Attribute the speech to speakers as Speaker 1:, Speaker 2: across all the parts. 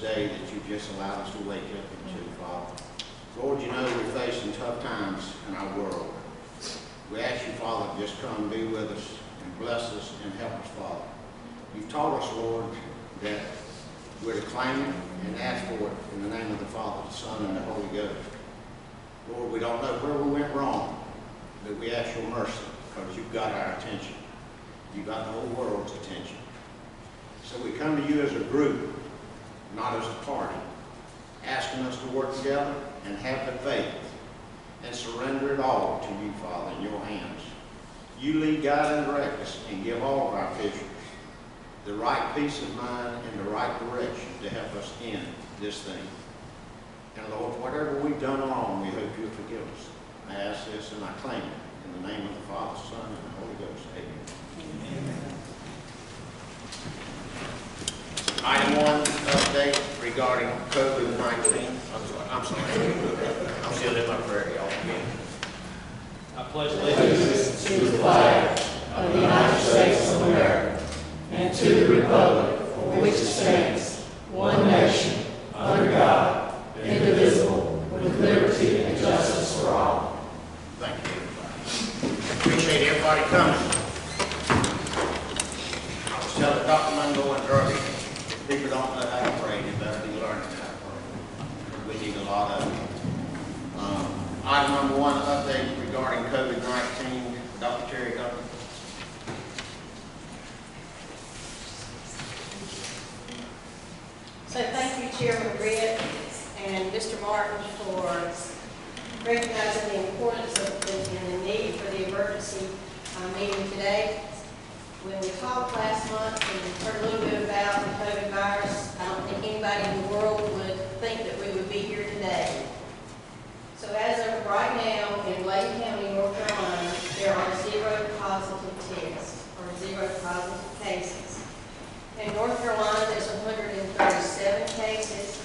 Speaker 1: day that you've just allowed us to wake up into, Father. Lord, you know we're facing tough times in our world. We ask you, Father, to just come and be with us and bless us and help us, Father. You've taught us, Lord, that we're to claim it and ask for it in the name of the Father, the Son, and the Holy Ghost. Lord, we don't know where we went wrong, but we ask your mercy because you've got our attention. You've got the whole world's attention. So we come to you as a group, not as a party, asking us to work together and have the faith and surrender it all to you, Father, in your hands. You lead, guide, and direct us and give all of our officials the right peace of mind and the right direction to help us end this thing. And Lord, whatever we've done wrong, we hope you'll forgive us. I ask this and I claim it in the name of the Father, Son, and the Holy Ghost. Amen. Item 1, update regarding COVID-19. I'm sorry. I'm still in my prayer, y'all.
Speaker 2: I pledge allegiance
Speaker 3: to the flag of the United States of America and to the republic for which it stands, one nation, under God, indivisible, with liberty and justice for all.
Speaker 1: Thank you, everybody. Appreciate everybody coming. I was telling Dr. Mungo and earlier, if people don't know how to pray, they better be learning how to pray. We need a lot of it. Item number 1, update regarding COVID-19. Dr. Terry Gunn.
Speaker 4: So thank you, Chairman Britt and Mr. Martin, for recognizing the importance of and the need for the emergency meeting today. When we talked last month and heard a little bit about the COVID virus, I don't think anybody in the world would think that we would be here today. So as of right now, in Bladen County, North Carolina, there are 0 positive tests, or 0 positive cases. In North Carolina, there's 137 cases.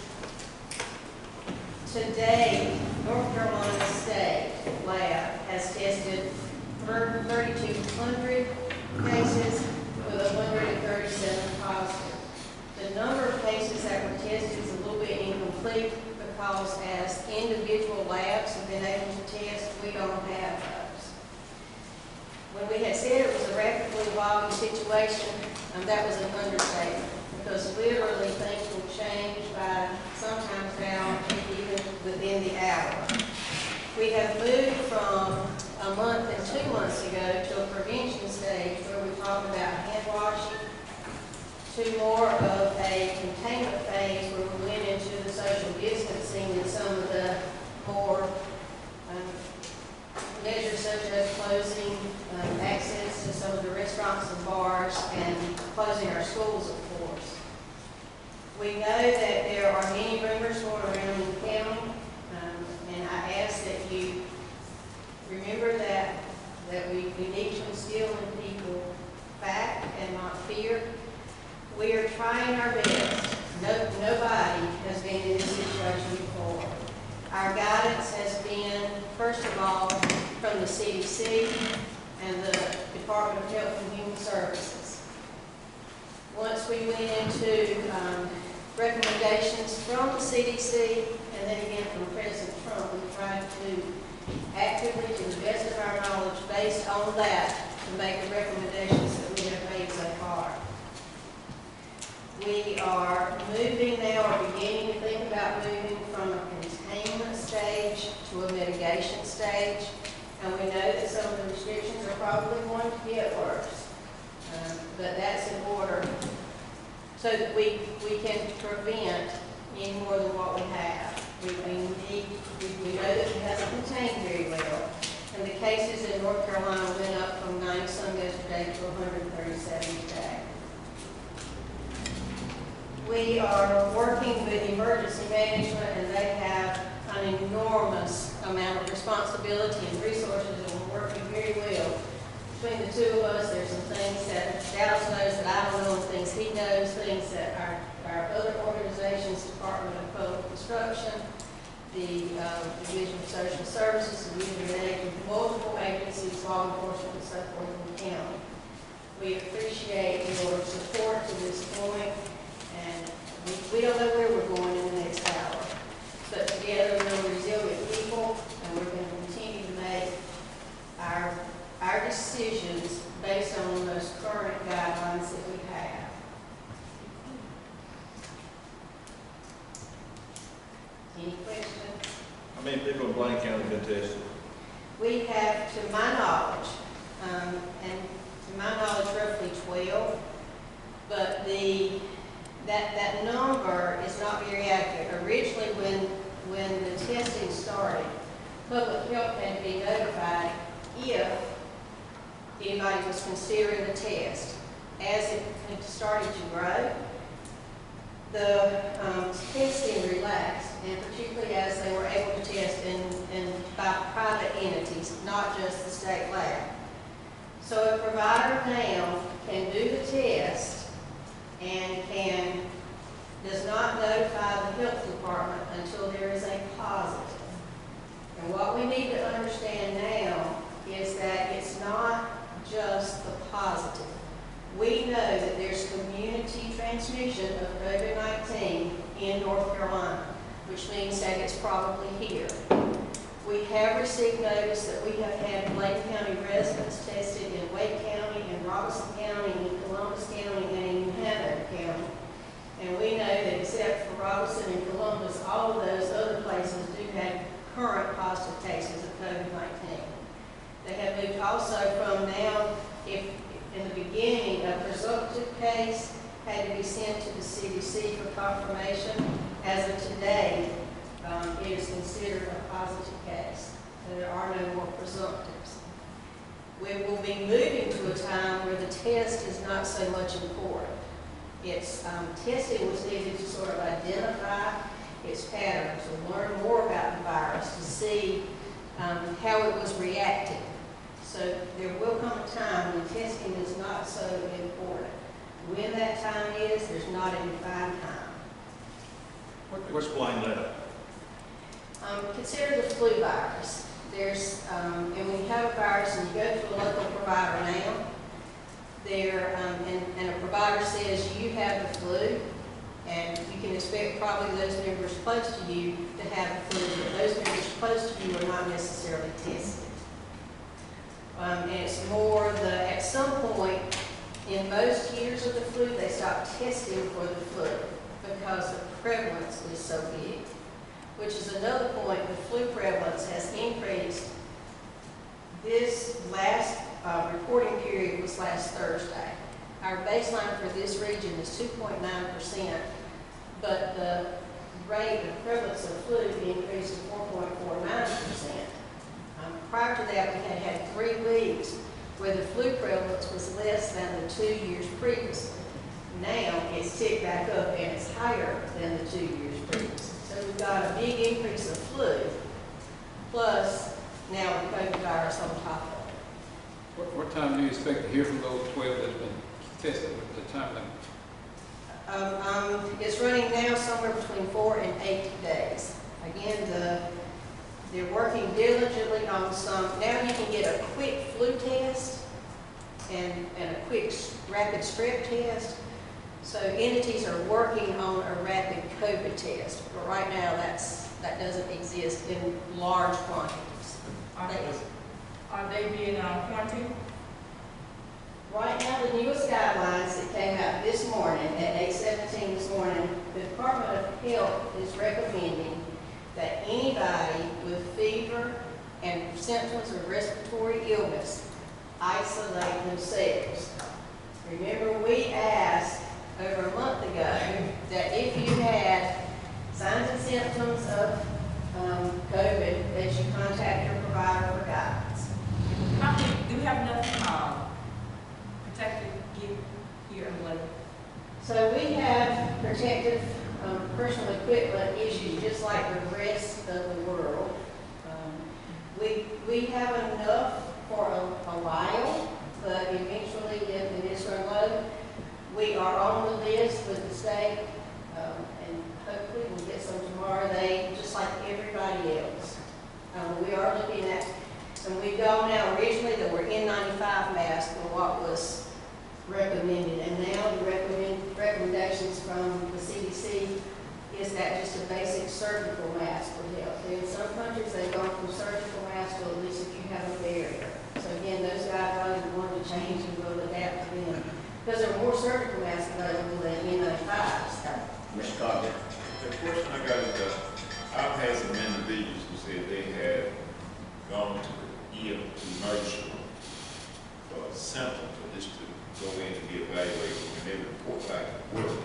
Speaker 4: Today, North Carolina State Lab has tested 3,200 cases with 137 positive. The number of cases that were tested is a little bit incomplete because as individual labs have been able to test, we don't have those. When we had said it was a rapidly evolving situation, that was an understatement because literally things will change by sometimes now even within the hour. We have moved from a month and 2 months ago to a prevention stage where we talk about hand washing to more of a containment phase where we went into the social distancing and some of the more measures such as closing access to some of the restaurants and bars and closing our schools, of course. We know that there are many rumors going around in the county, and I ask that you remember that we need to instill in people fact and not fear. We are trying our best. Nobody has been in this situation before. Our guidance has been, first of all, from the CDC and the Department of Health and Human Services. Once we went into recommendations from the CDC and then again from President Trump, we tried to actively, to the best of our knowledge, based on that, to make the recommendations that we have made so far. We are moving now, or beginning to think about moving from a containment stage to a mitigation stage. And we know that some of the restrictions are probably going to get worse. But that's in order so that we can prevent any more than what we have. We know that it hasn't contained very well. And the cases in North Carolina went up from 90-some yesterday to 137 today. We are working with emergency management, and they have an enormous amount of responsibility and resources, and we're working very well. Between the two of us, there's some things that Dallas knows that I don't know, and things he knows, things that our other organizations, Department of Public Instruction, the Division of Social Services, Division of Ed, multiple agencies, law enforcement, and so forth in the county. We appreciate your support to this point, and we we don't know where we're going in the next hour. But together we're resilient people, and we're going to continue to make our decisions based on the most current guidelines that we have. Any questions?
Speaker 2: How many people in Bladen County have been tested?
Speaker 4: We have, to my knowledge, and to my knowledge, roughly 12, but that number is not very accurate. Originally, when the testing started, public health had to be notified if anybody was considering the test. As it started to grow, the testing relaxed, and particularly as they were able to test by private entities, not just the state lab. So a provider now can do the test and does not notify the health department until there is a positive. And what we need to understand now is that it's not just the positive. We know that there's community transmission of COVID-19 in North Carolina, which means that it's probably here. We have received notice that we have had Bladen County residents tested in Wake County, in Robeson County, in Columbus County, and in New Hanover County. And we know that except for Robeson and Columbus, all of those other places do have current positive cases of COVID-19. They have moved also from now, if in the beginning a presumptive case had to be sent to the CDC for confirmation, as of today, it is considered a positive case. So there are no more presumptives. We will be moving to a time where the test is not so much important. It's testing was needed to sort of identify its pattern, to learn more about the virus, to see how it was reacting. So there will come a time when testing is not so important. When that time is, there's not a defined time.
Speaker 2: Explain that.
Speaker 4: Consider the flu virus. There's, and when you have a virus and you go to a local provider now, and a provider says you have the flu, and you can expect probably those members close to you to have the flu, but those members close to you are not necessarily tested. And it's more at some point in most years of the flu, they stop testing for the flu because the prevalence is so big, which is another point. The flu prevalence has increased. This last reporting period was last Thursday. Our baseline for this region is 2.9%, but the rate of prevalence of flu increased to 4.49%. Prior to that, we had 3 weeks where the flu prevalence was less than the 2 years previously. Now it's ticked back up and it's higher than the 2 years previously. So we've got a big increase of flu, plus now the COVID virus on top of it.
Speaker 5: What time do you expect to hear from those 12 that's been tested with the time limit?
Speaker 4: It's running now somewhere between 4 and 8 days. Again, they're working diligently on some. Now you can get a quick flu test and a quick rapid strep test. So entities are working on a rapid COVID test, but right now that doesn't exist in large quantities.
Speaker 3: Are they being quarantined?
Speaker 4: Right now, the newest guidelines that came out this morning at 8:17 this morning, the Department of Health is recommending that anybody with fever and symptoms of respiratory illness isolate themselves. Remember, we asked over a month ago that if you had signs and symptoms of COVID, that you contact your provider for guidance.
Speaker 3: Do you have enough protective gear here in Bladen?
Speaker 4: So we have protective personal equipment issues just like the rest of the world. We have enough for a while, but eventually if it is run low, we are on the list with the state, and hopefully we'll get some tomorrow. They, just like everybody else, we are looking at, and we've gone now originally that were N95 masks for what was recommended, and now the recommendations from the CDC is that just a basic surgical mask would help. In some countries, they've gone from surgical mask to at least if you have a barrier. So again, those guidelines are going to change and will adapt to them. Because there are more surgical masks available than N95s.
Speaker 1: Ms. Coggin?
Speaker 6: The question I got is, I've had some individuals who said they had gone to the emergency for symptoms, or just to go in and be evaluated. When they report back to work,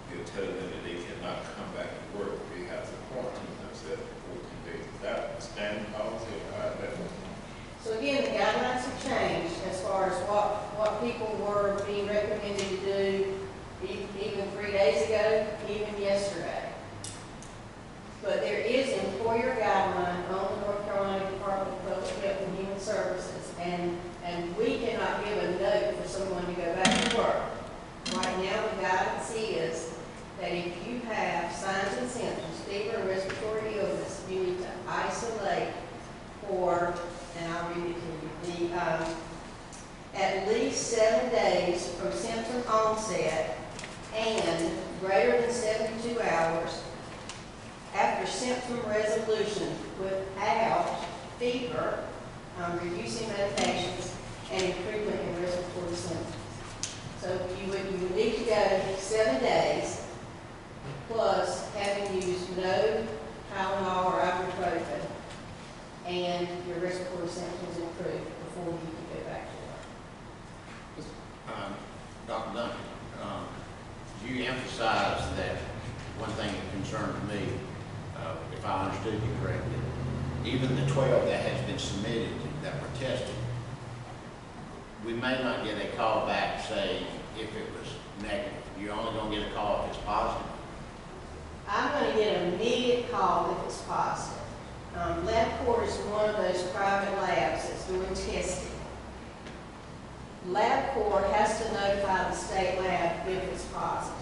Speaker 6: they'll tell them that they cannot come back to work. They have to quarantine themselves for 14 days. Is that a standard policy, or how is that?
Speaker 4: So again, the guidelines have changed as far as what people were being recommended to do even 3 days ago, even yesterday. But there is an employer guideline on the North Carolina Department of Public Health and Human Services, and we cannot give a note for someone to go back to work. Right now, the guidance is that if you have signs and symptoms, fever and respiratory illness, you need to isolate for, and I'll read it to you, at least 7 days from symptom onset and greater than 72 hours after symptom resolution without fever, reducing medications, and improvement in respiratory symptoms. So you would need to go 7 days plus having used no Tylenol or ibuprofen and your respiratory symptoms improve before you can go back to work.
Speaker 1: Dr. Duncan, you emphasized that one thing that concerns me, if I understood you correctly, even the 12 that has been submitted that were tested, we may not get a call back, say, if it was negative. You're only going to get a call if it's positive.
Speaker 4: I'm going to get an immediate call if it's positive. LabCorp is one of those private labs that's doing testing. LabCorp has to notify the state lab if it's positive.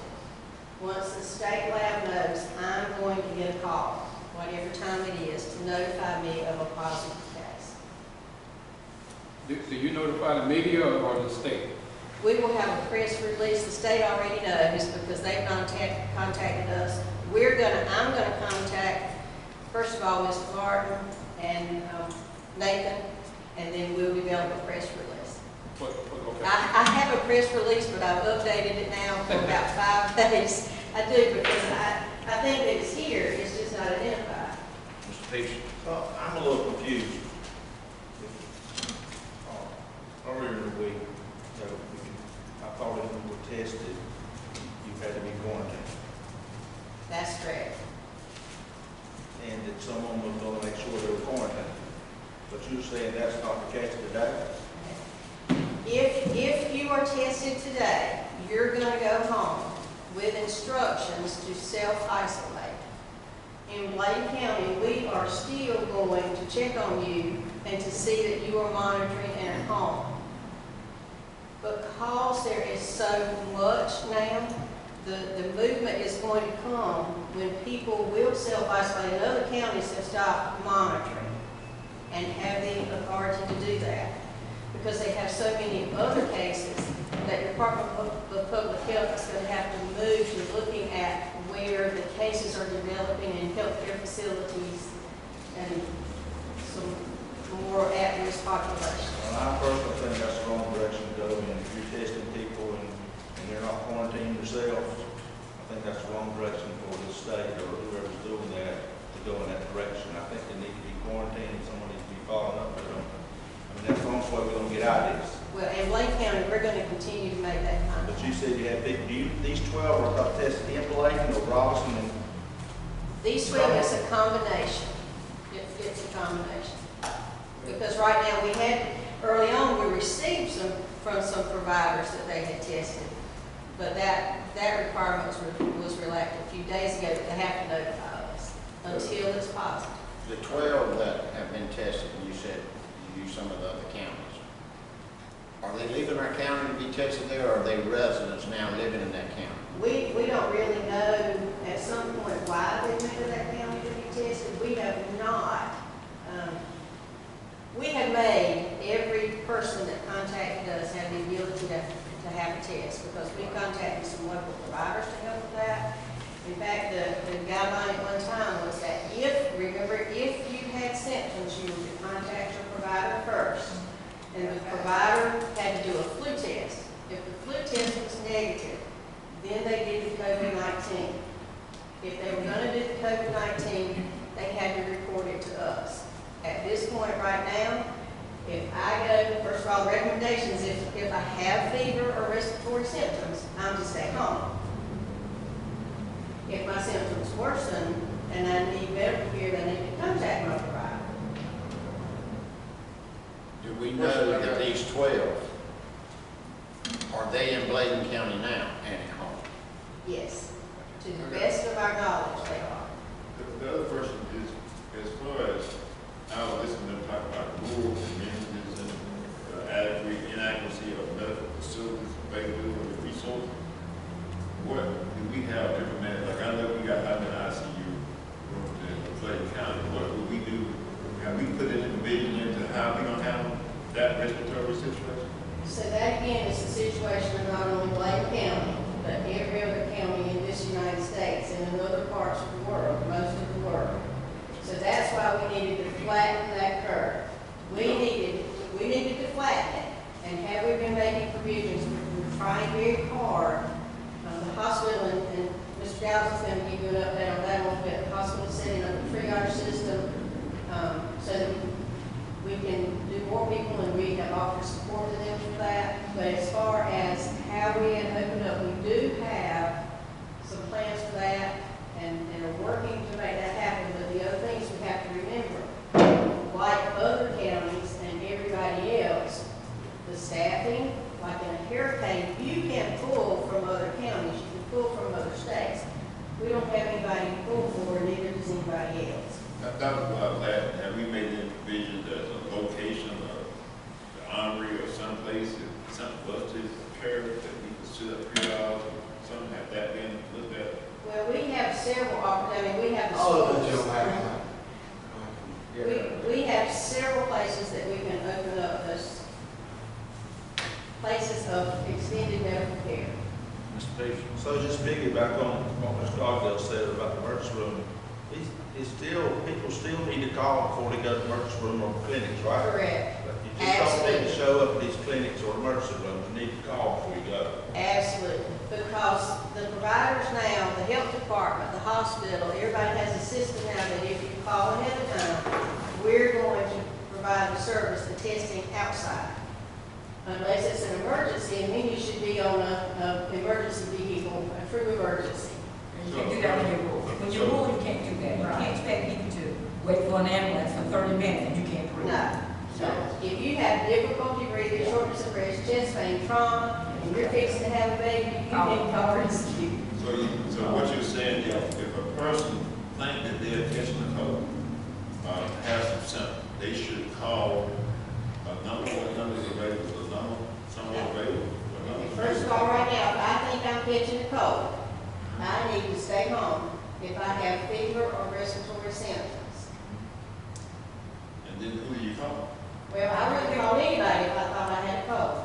Speaker 4: Once the state lab knows, I'm going to get a call, whatever time it is, to notify me of a positive case.
Speaker 5: Do you notify the media or the state?
Speaker 4: We will have a press release. The state already knows because they've contacted us. I'm gonna contact, first of all, Ms. Martin and Nathan, and then we'll develop a press release.
Speaker 5: Okay.
Speaker 4: I have a press release, but I've updated it now for about 5 days. I do because I think that it's here, it's just not identified.
Speaker 1: Mr. Peach?
Speaker 2: So I'm a little confused. Earlier in the week, I thought if you were tested, you had to be quarantined.
Speaker 4: That's correct.
Speaker 2: And that someone was going to make sure they were quarantined. But you're saying that's not the case today?
Speaker 4: If you are tested today, you're going to go home with instructions to self-isolate. In Bladen County, we are still going to check on you and to see that you are monitoring and at home. Because there is so much now, the movement is going to come when people will self-isolate, and other counties have stopped monitoring and have the authority to do that because they have so many other cases that the Department of Public Health is going to have to move to looking at where the cases are developing in healthcare facilities and some more at-risk population.
Speaker 2: Well, I personally think that's the wrong direction to go in. If you're testing people and they're not quarantining themselves, I think that's the wrong direction for the state or whoever's doing that to go in that direction. I think they need to be quarantined and someone needs to be following up with them. I mean, that's the only way we're going to get out of this.
Speaker 4: Well, in Bladen County, we're going to continue to make that kind of.
Speaker 2: But you said you had people, these 12 are tested in Bladen or Robinson and
Speaker 4: These 12 is a combination. It's a combination. Because right now we had, early on, we received some from some providers that they had tested. But that requirement was relaxed a few days ago, that they have to notify us until it's positive.
Speaker 1: The 12 that have been tested, and you said you use some of the other counties. Are they leaving our county to be tested there, or are they residents now living in that county?
Speaker 4: We don't really know at some point why they went to that county to be tested. We have not. We have made every person that contacted us have the ability to have a test, because we contacted some local providers to help with that. In fact, the guideline at one time was that if you had symptoms, you were to contact your provider first. And the provider had to do a flu test. If the flu test was negative, then they did the COVID-19. If they were going to do the COVID-19, they had to report it to us. At this point right now, if I go, first of all, recommendations, if I have fever or respiratory symptoms, I'm to stay home. If my symptoms worsen and I need medical care, then I need to contact my provider.
Speaker 1: Do we know that these 12, are they in Bladen County now and at home?
Speaker 4: Yes. To the best of our knowledge, they are.
Speaker 6: The other person is, as far as, I was listening to them talk about rural communities and adequate inadequacy of medical facilities, availability of resources. What do we have implemented? Like, I know we got, I'm in ICU room in Bladen County. What would we do? Have we put in a vision into how we gonna handle that respiratory situation?
Speaker 4: So that again is the situation of not only Bladen County, but every other county in this United States and in other parts of the world, most of the world. So that's why we needed to flatten that curve. We needed to flatten it. And have we been making provisions? We're trying very hard. The hospital, and Mr. Giles is going to give you an update on that one, but the hospital is setting up a triage system so that we can do more people, and we have offered support to them for that. But as far as how we have opened up, we do have some plans for that and are working to make that happen. But the other things we have to remember, like other counties and everybody else, the staffing, like in a hurricane, you can pull from other counties, you can pull from other states. We don't have anybody to pull for, neither does anybody else.
Speaker 6: That was what I was asking. Have we made any provisions as a location or the armory or someplace, if something was to occur, that we could sit up 3 hours or something, have that been looked at?
Speaker 4: Well, we have several, we have the
Speaker 7: All of the
Speaker 4: schools.
Speaker 7: Joe
Speaker 4: We have several places that we can open up those places of extended medical care.
Speaker 2: Mr. Bishop. So just piggyback on what Mr. Ogden said about the emergency room, people still need to call before they go to the emergency room or clinics, right?
Speaker 4: Correct.
Speaker 2: But you just don't need to show up at these clinics or emergency rooms, you need to call before you go.
Speaker 4: Absolutely, because the providers now, the health department, the hospital, everybody has a system now that if you call ahead of time, we're going to provide the service, the testing outside. Unless it's an emergency, and then you should be on an emergency vehicle, a true emergency.
Speaker 3: You can't do that when you're rural. When you're rural, you can't do that. You can't expect people to wait for an ambulance for 30 minutes and you can't prove it.
Speaker 4: No. So if you have difficulty breathing, shortness of breath, chest pain, trauma, and you're fixing to have a baby, you need to call rescue.
Speaker 6: So what you're saying, if a person thinks that they're catching a cold, has some symptoms, they should call a number, what number is available, a number, someone available?
Speaker 4: First of all, right now, if I think I'm catching a cold, I need to stay home if I have fever or respiratory symptoms.
Speaker 6: And then who do you call?
Speaker 4: Well, I wouldn't call anybody if I thought I had a cold.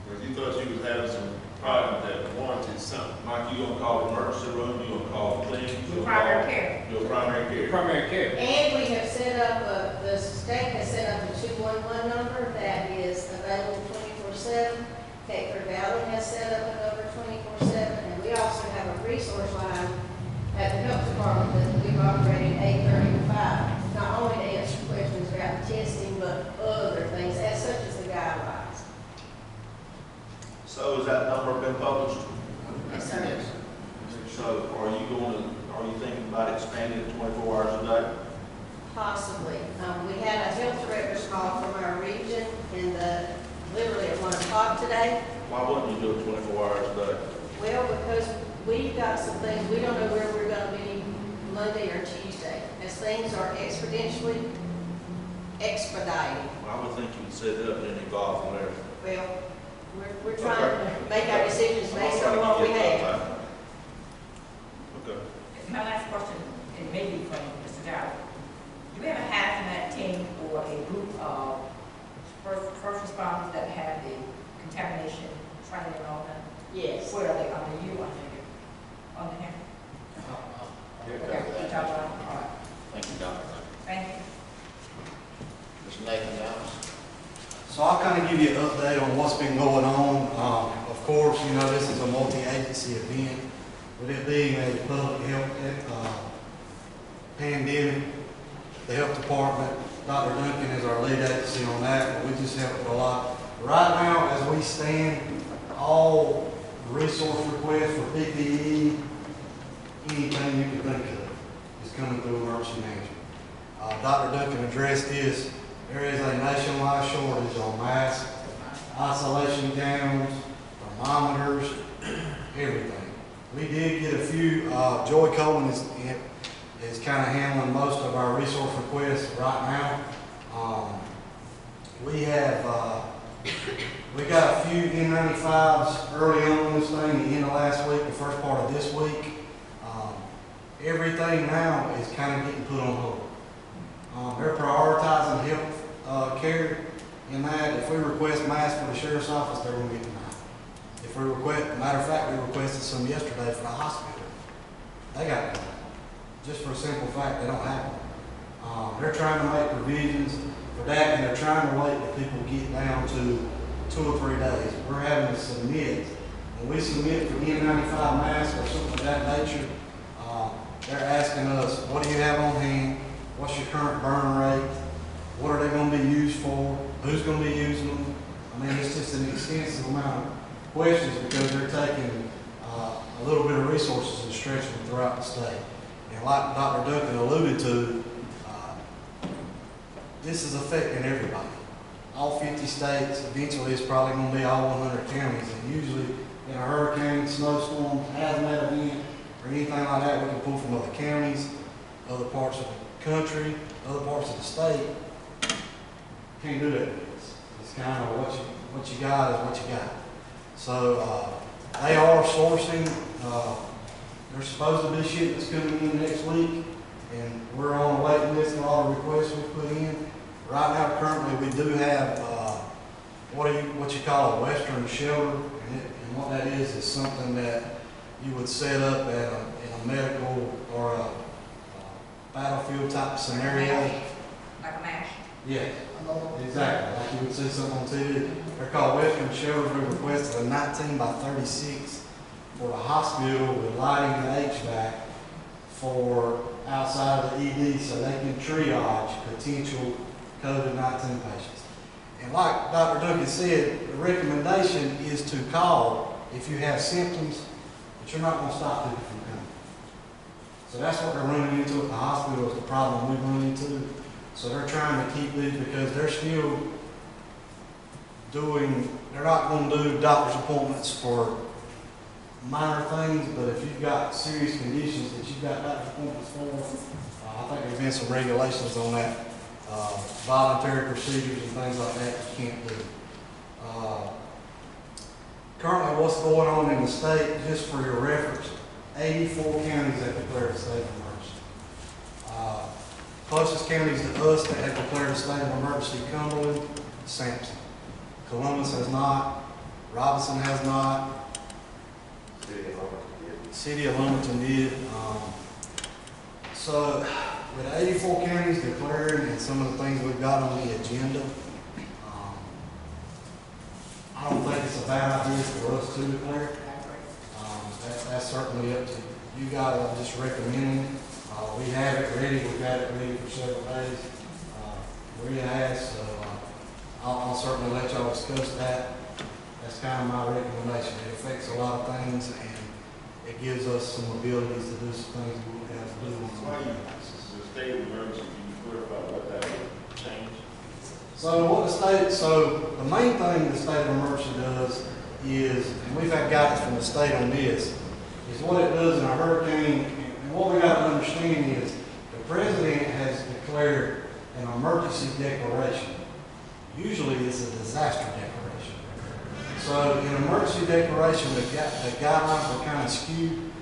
Speaker 6: Because you thought you was having some problem that warranted something.
Speaker 2: Mike, you gonna call the emergency room, you gonna call the clinic? you gonna
Speaker 3: Primary
Speaker 2: call-
Speaker 3: care.
Speaker 2: Your primary care.
Speaker 5: Primary care.
Speaker 4: And we have set up, the state has set up a 211 number that is available 24/7. Hector Valley has set up a number 24/7, and we also have a resource line at the health department that we've operated 8:30 to 5, not only to answer questions about testing, but other things, as such as the guidelines.
Speaker 2: So has that number been published?
Speaker 4: Yes, sir.
Speaker 2: So are you thinking about expanding it 24 hours a day?
Speaker 4: Possibly. We had a health director's call from our region literally at 1 o'clock today.
Speaker 2: Why wouldn't you do it 24 hours a day?
Speaker 4: Well, because we've got some things, we don't know where we're gonna be Monday or Tuesday. As things are exponentially expediting.
Speaker 2: I would think you'd set it up and then evolve from there.
Speaker 4: Well, we're trying to make our decisions based on what we have.
Speaker 2: Okay.
Speaker 3: My last question, and maybe from Mr. Giles. Do we have a hazmat team or a group of first responders that have the contamination Are they all done?
Speaker 4: Yes.
Speaker 3: Where are they, on the U1 figure? On the here?
Speaker 1: Here
Speaker 3: Okay,
Speaker 1: comes
Speaker 3: you
Speaker 1: that.
Speaker 3: talk about, all right,
Speaker 1: Thank you, Dr.
Speaker 3: thank you.
Speaker 1: Mr. Nathan Downs.
Speaker 7: So I'll kind of give you an update on what's been going on. Of course, you know, this is a multi-agency event. With it being a public health pandemic, the health department, Dr. Duncan is our lead agency on that, but we just help a lot. Right now, as we stand, all resource requests for PPE, anything you can think of, is coming through emergency management. Dr. Duncan addressed this. There is a nationwide shortage on masks, isolation gowns, thermometers, everything. We did get a few. Joy Coleman is kind of handling most of our resource requests right now. We got a few N95s early on in this thing, the end of last week, the first part of this week. Everything now is kind of getting put on hold. They're prioritizing health care in that. If we request masks for the sheriff's office, they're going to get denied. If we request, matter of fact, we requested some yesterday for the hospital. They got denied. Just for a simple fact, they don't have them. They're trying to make provisions for that, and they're trying to wait till people get down to 2 or 3 days. We're having to submit. When we submit for N95 masks or something of that nature, they're asking us, what do you have on hand? What's your current burn rate? What are they going to be used for? Who's going to be using them? I mean, it's just an extensive amount of questions because they're taking a little bit of resources and stretching them throughout the state. And like Dr. Duncan alluded to, this is affecting everybody. All 50 states, eventually it's probably going to be all 100 counties. And usually in a hurricane, snowstorm, hazmat event, or anything like that, we can pull from other counties, other parts of the country, other parts of the state. Can't do that. It's kind of what you got is what you got. So they are sourcing. There's supposed to be shipments coming in next week, and we're on a waiting list for all the requests we've put in. Right now, currently, we do have what you call a Western shelter, and what that is something that you would set up in a medical or a battlefield type scenario.
Speaker 3: Like a MASH.
Speaker 7: Yes, exactly. Like you would see something on TV. They're called Western shelters. We requested a 19 by 36 for the hospital with lighting and HVAC for outside of the ED so they can triage potential COVID-19 patients. And like Dr. Duncan said, the recommendation is to call if you have symptoms, but you're not going to stop people from coming. So that's what they're running into at the hospital is the problem we run into. So they're trying to keep these because they're still they're not going to do doctor's appointments for minor things, but if you've got serious conditions that you've got doctor's appointments for, I think there's been some regulations on that, voluntary procedures and things like that you can't do. Currently what's going on in the state, just for your reference, 84 counties have declared a state of emergency. Closest counties to us that have declared a state of emergency, Cumberland, Sampson. Columbus has not, Robinson has not, City of Lumberton did. So with 84 counties declaring and some of the things we've got on the agenda, I don't think it's a bad idea for us to declare. That's certainly up to you guys. I'm just recommending. We have it ready. We've had it ready for several days. Maria has, so I'll certainly let y'all discuss that. That's kind of my recommendation. It affects a lot of things, and it gives us some abilities to do some things we wouldn't have to do.
Speaker 6: The state of emergency, can you clarify what that would change?
Speaker 7: So the main thing the state of emergency does is, and we've had guidance from the state on this, is what it does in a hurricane. And what we got to understand is the president has declared an emergency declaration. Usually it's a disaster declaration. So in an emergency declaration, the guidelines are kind of skewed.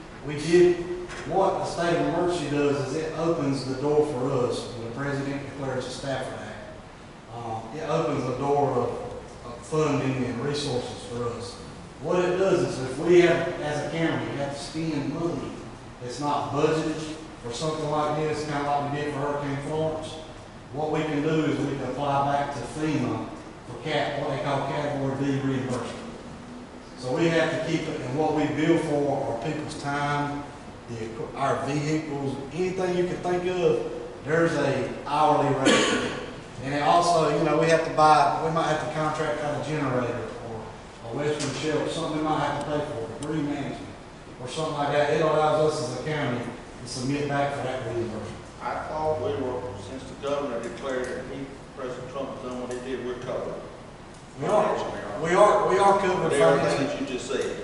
Speaker 7: What the state of emergency does is it opens the door for us when the president declares a Stafford Act. It opens the door of funding and resources for us. What it does is if we have, as a county, have to spend money that's not budgeted for something like this, kind of like we did for Hurricane Florence, what we can do is we can apply back to FEMA for what they call Category B reimbursement. So we have to keep it, and what we bill for are people's time, our vehicles, anything you can think of, there's a hourly rate. And it also, you know, we have to buy, we might have to contract out a generator or a Western shelf, something we might have to pay for, debris management, or something like that. It allows us as a county to submit back for that reimbursement.
Speaker 2: I thought we were, since the governor declared that President Trump has done what he did, we're covered.
Speaker 7: We are covered
Speaker 2: With everything
Speaker 7: financially.
Speaker 2: that you just said.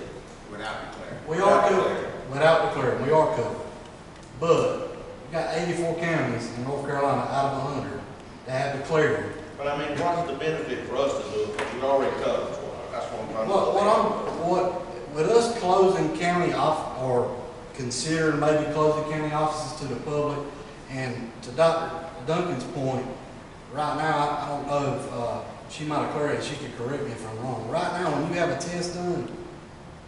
Speaker 1: Without declaring.
Speaker 7: We are covered, without declaring, we are covered. But we got 84 counties in North Carolina out of 100 that have declared.
Speaker 2: But I mean, what's the benefit for us to do it? Because we already covered. That's what I'm trying to say.
Speaker 7: With us closing county off, or considering maybe closing county offices to the public, and to Dr. Duncan's point, right now, I don't know if she might have cleared it, she could correct me if I'm wrong. Right now, when you have a test done,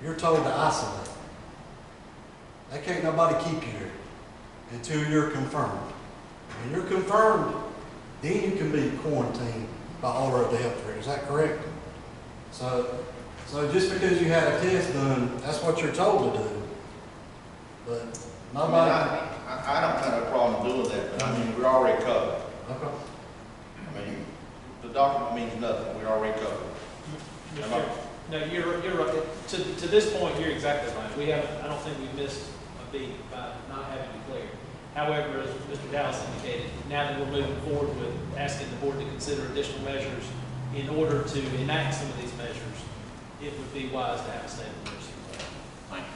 Speaker 7: you're told to isolate. They can't nobody keep you there until you're confirmed. When you're confirmed, then you can be quarantined by order of the health director. Is that correct? So just because you had a test done, that's what you're told to do. But nobody.
Speaker 2: I don't have a problem doing that, but I mean, we're already covered.
Speaker 7: Okay.
Speaker 2: I mean, the document means nothing. We're already covered.
Speaker 8: No, you're right. To this point, you're exactly right. We haven't, I don't think we missed a beat by not having declared. However, as Mr. Dallas indicated, now that we're moving forward with asking the board to consider additional measures in order to enact some of these measures, it would be wise to have a state of emergency. Thank you.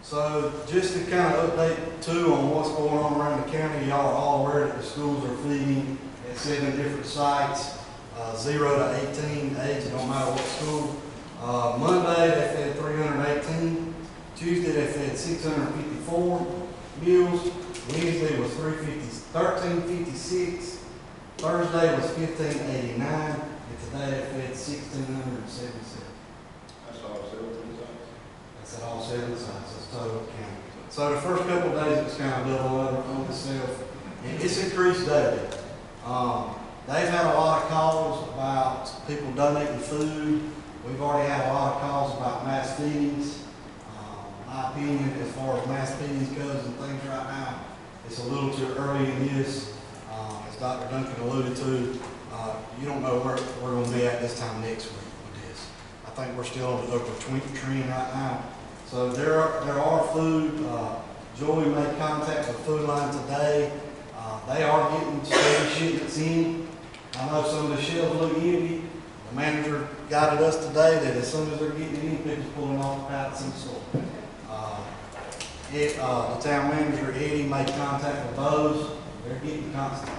Speaker 7: So just to kind of update too on what's going on around the county, y'all are all aware that the schools are feeding at 7 different sites, 0 to 18 age, don't matter what school. Monday they fed 318, Tuesday they fed 654 meals, Wednesday was 1356, Thursday was 1589, and today they fed 1677.
Speaker 6: That's all, 17 sites.
Speaker 7: That's at all 7 sites, that's total county. So the first couple of days it was kind of double over on itself, and it's increased daily. They've had a lot of calls about people donating food. We've already had a lot of calls about mass feedings. My opinion, as far as mass feedings goes and things right now, it's a little too early in this. As Dr. Duncan alluded to, you don't know where we're going to be at this time next week with this. I think we're still on the upward trend right now. So there are food. Joey made contact with Food Line today. They are getting steady shipments in. I know some of the shelves look empty. The manager guided us today that as soon as they're getting in, people's pulling off pallets and so. The town manager, Eddie, made contact with those. They're getting constant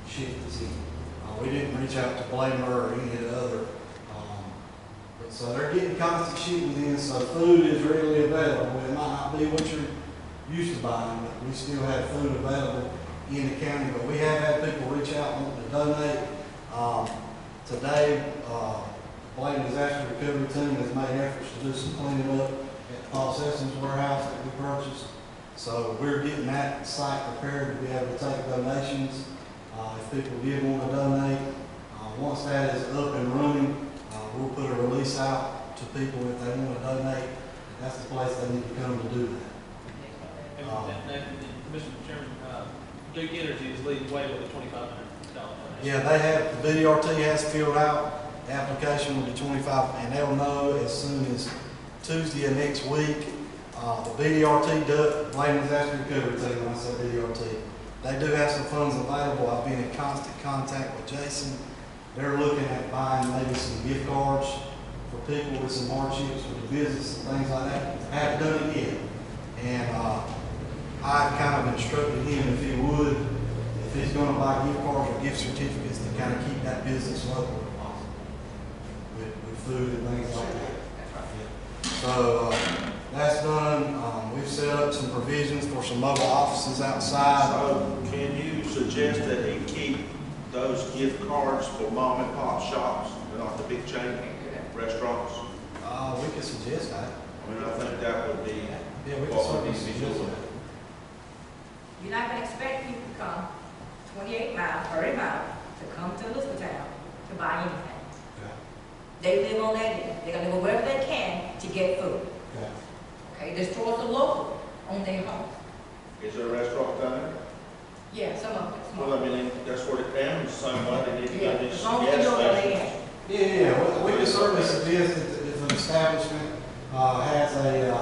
Speaker 7: shipments in. We didn't reach out to Bladen or any of the other. But so they're getting constant shipments in, so food is readily available. It might not be what you're used to buying, but we still have food available in the county. But we have had people reach out and want to donate. Today, Bladen Disaster Recovery Team has made efforts to do some cleaning up at the Paul Sessons warehouse that we purchased. So we're getting that site prepared to be able to take donations. If people did want to donate, once that is up and running, we'll put a release out to people if they want to donate. That's the place they need to come to do that.
Speaker 8: Mr. Chairman, Duke Energy is leading the way with a $2,500 donation.
Speaker 7: Yeah, they have, the BDRT has filled out the application with the 25, and they'll know as soon as Tuesday of next week. The BDRT, Bladen Disaster Recovery Team, when I say BDRT, they do have some funds available. I've been in constant contact with Jason. They're looking at buying maybe some gift cards for people with some hardships with the business and things like that. I haven't done it yet. And I kind of instructed him if he would, if he's going to buy gift cards or gift certificates to kind of keep that business local if possible with food and things like that. So that's done. We've set up some provisions for some mobile offices outside.
Speaker 2: So can you suggest that he keep those gift cards for mom and pop shops, they're not the big chain? restaurants?
Speaker 7: We could suggest that.
Speaker 2: I mean, I think that would be
Speaker 7: Yeah, we could
Speaker 2: what
Speaker 7: certainly
Speaker 2: would be
Speaker 7: suggest
Speaker 2: doing.
Speaker 7: that.
Speaker 3: You're not gonna expect people to come 28 miles, 30 miles to come to Elizabethtown to buy anything.
Speaker 7: Okay.
Speaker 3: They live on that end. They're gonna go wherever they can to get food.
Speaker 7: Okay.
Speaker 3: Okay, the stores are local on their home.
Speaker 2: Is there a restaurant down there?
Speaker 3: Yeah, some of them.
Speaker 2: Well, I mean, that's where the families, some way, they need to
Speaker 3: Yeah,
Speaker 2: go to
Speaker 3: as
Speaker 2: some
Speaker 3: long as
Speaker 2: gas
Speaker 3: you know where they
Speaker 2: stations.
Speaker 3: at.
Speaker 7: Yeah, we could certainly suggest that if an establishment has a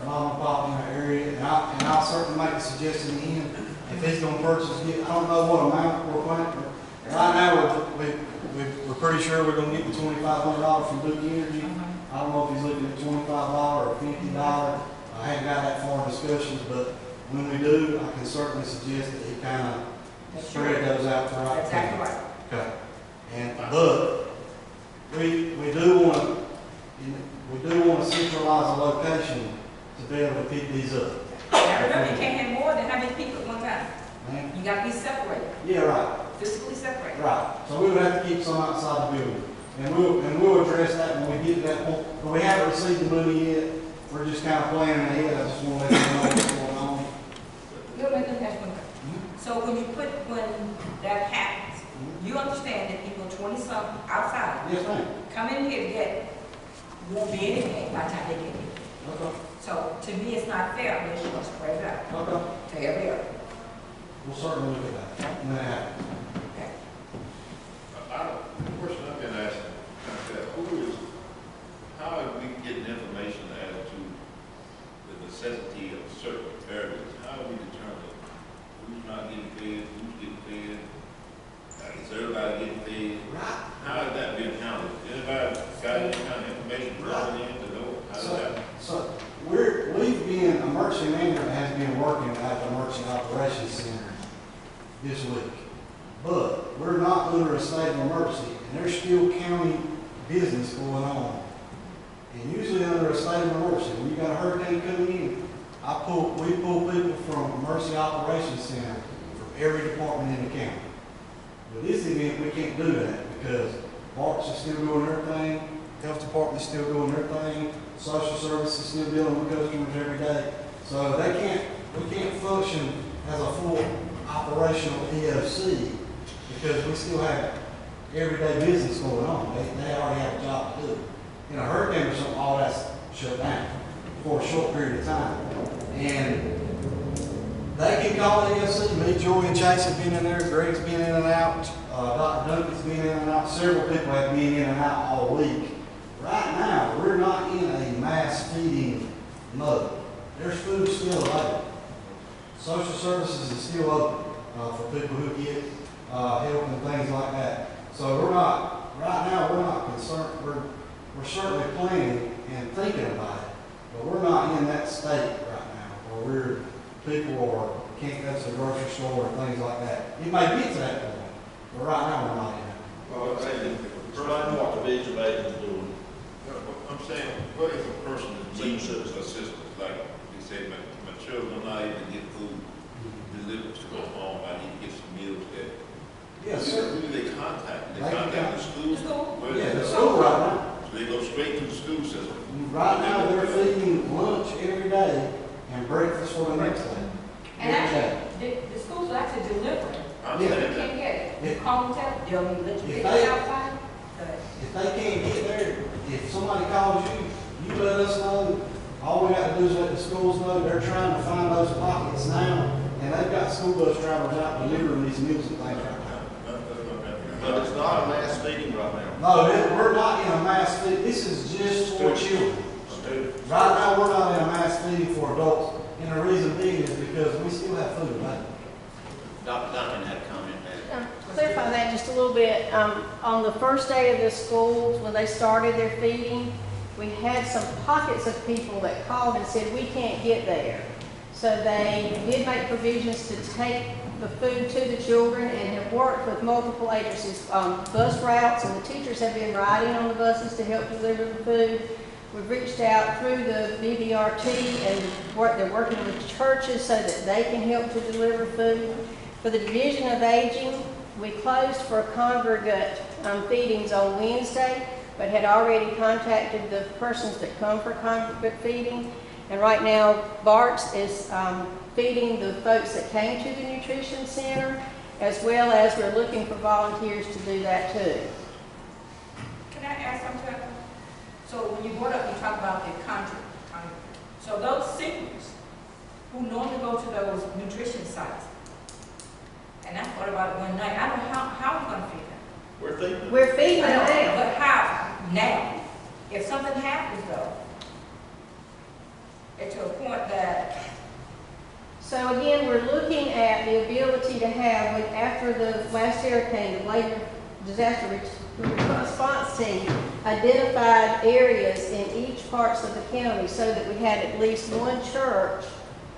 Speaker 7: mom and pop in the area, and I'll certainly make a suggestion again, if he's gonna purchase, I don't know what amount we're planning. Right now, we're pretty sure we're gonna get the $2,500 from Duke Energy. I don't know if he's looking at $25 or $50. I haven't got that far in discussions, but when we do, I can certainly suggest that he kind of
Speaker 3: That's
Speaker 7: spread
Speaker 3: right.
Speaker 7: those out throughout.
Speaker 3: That's exactly right.
Speaker 7: Okay. But we do want to centralize a location to be able to pick these up.
Speaker 3: Now remember, you can't have more than how many people at one time.
Speaker 7: Ma'am?
Speaker 3: You gotta be separated,
Speaker 7: Yeah, right,
Speaker 3: physically separated.
Speaker 7: right. So we would have to keep some outside the building. And we'll address that when we get to that point. But we haven't received the money yet. We're just kind of planning ahead. I just want to let you know what's going on.
Speaker 3: Let me ask one question. So when that happens, you understand that people 20-something outside
Speaker 7: Yes, ma'am.
Speaker 3: come in here to get, won't be anything by the time they get here.
Speaker 7: Okay,
Speaker 3: So to me, it's not fair unless you're gonna spread it out
Speaker 7: okay.
Speaker 3: to every area.
Speaker 7: We'll certainly look at that when that happens.
Speaker 3: Okay.
Speaker 6: The question I've been asking, how are we getting information as to the necessity of certain areas? How do we determine who's not getting paid, who's getting paid? Is everybody getting paid?
Speaker 7: Right.
Speaker 6: How is that being handled? Anybody got any kind of information brought in to know how does that?
Speaker 7: So emergency management has been working at the Emergency Operations Center this week. But we're not under a state of emergency, and there's still county business going on. And usually under a state of emergency, when you got a hurricane coming in, we pull people from Emergency Operations Center from every department in the county. With this event, we can't do that because Parks is still doing their thing, Health Department is still doing their thing, Social Services is still dealing with customers every day. So we can't function as a full operational EOC because we still have everyday business going on. They already have a job to do. In a hurricane or something, all that's shut down for a short period of time. And they can call the EOC. Me, Joy, and Chase have been in there. Greg's been in and out. Dr. Duncan's been in and out. Several people have been in and out all week. Right now, we're not in a mass feeding mode. There's food still available. Social services is still open for people who get help and things like that. So right now, we're not concerned. We're certainly planning and thinking about it, but we're not in that state right now where can't go to the grocery store and things like that. It may get to that point, but right now, we're not in it.
Speaker 2: Well, I'm saying, explain what the vigil agent is doing.
Speaker 6: I'm saying, what if a person needs assistance, like they say, my children are not able to get food delivered to their home, I need to get some meals there.
Speaker 7: Yes,
Speaker 6: Who
Speaker 7: sir.
Speaker 6: do they contact? Do
Speaker 7: They
Speaker 6: they contact the school?
Speaker 3: The school?
Speaker 6: Where do
Speaker 7: Yeah,
Speaker 6: they
Speaker 7: the
Speaker 6: go?
Speaker 7: school right now.
Speaker 6: So they go straight to the school system?
Speaker 7: Right now, they're feeding lunch every day and breakfast for the next day.
Speaker 3: And
Speaker 7: Every day.
Speaker 3: actually, the schools are actually delivering.
Speaker 6: I'm
Speaker 3: You
Speaker 6: saying that.
Speaker 3: can't get it. You
Speaker 7: If-
Speaker 3: call them, tell them, they'll let you
Speaker 7: If
Speaker 3: get
Speaker 7: they-
Speaker 3: it outside. But
Speaker 7: If they can't get there, if somebody calls you, you let us know. All we got to do is let the schools know they're trying to find those pockets now, and they've got school bus drivers out delivering these meals and things right now.
Speaker 2: But it's not a mass feeding right now.
Speaker 7: No, we're not in a mass feed. This is just for children. Right now, we're not in a mass feeding for adults, and the reason being is because we still have food available.
Speaker 1: Dr. Duncan had a comment there.
Speaker 4: Clarify that just a little bit. On the first day of the schools, when they started their feeding, we had some pockets of people that called and said, we can't get there. So they did make provisions to take the food to the children and have worked with multiple agencies, bus routes, and the teachers have been riding on the buses to help deliver the food. We've reached out through the BBRT and they're working with churches so that they can help to deliver food. For the Division of Aging, we closed for congregate feedings on Wednesday, but had already contacted the persons that come for congregate feeding. And right now, Bart's is feeding the folks that came to the nutrition center, as well as we're looking for volunteers to do that too.
Speaker 9: Can I ask something? So when you brought up, you talked about the contract. So those seniors who normally go to those nutrition sites, and I thought about it one night, I don't know how are we going to feed them?
Speaker 2: We're thinking.
Speaker 4: We're feeding
Speaker 9: I
Speaker 4: them
Speaker 9: know,
Speaker 4: now.
Speaker 9: but how? Now. If something happens though, it's to a point that,
Speaker 4: So again, we're looking at the ability to have, after the last hurricane, the Bladen disaster response team identified areas in each parts of the county so that we had at least one church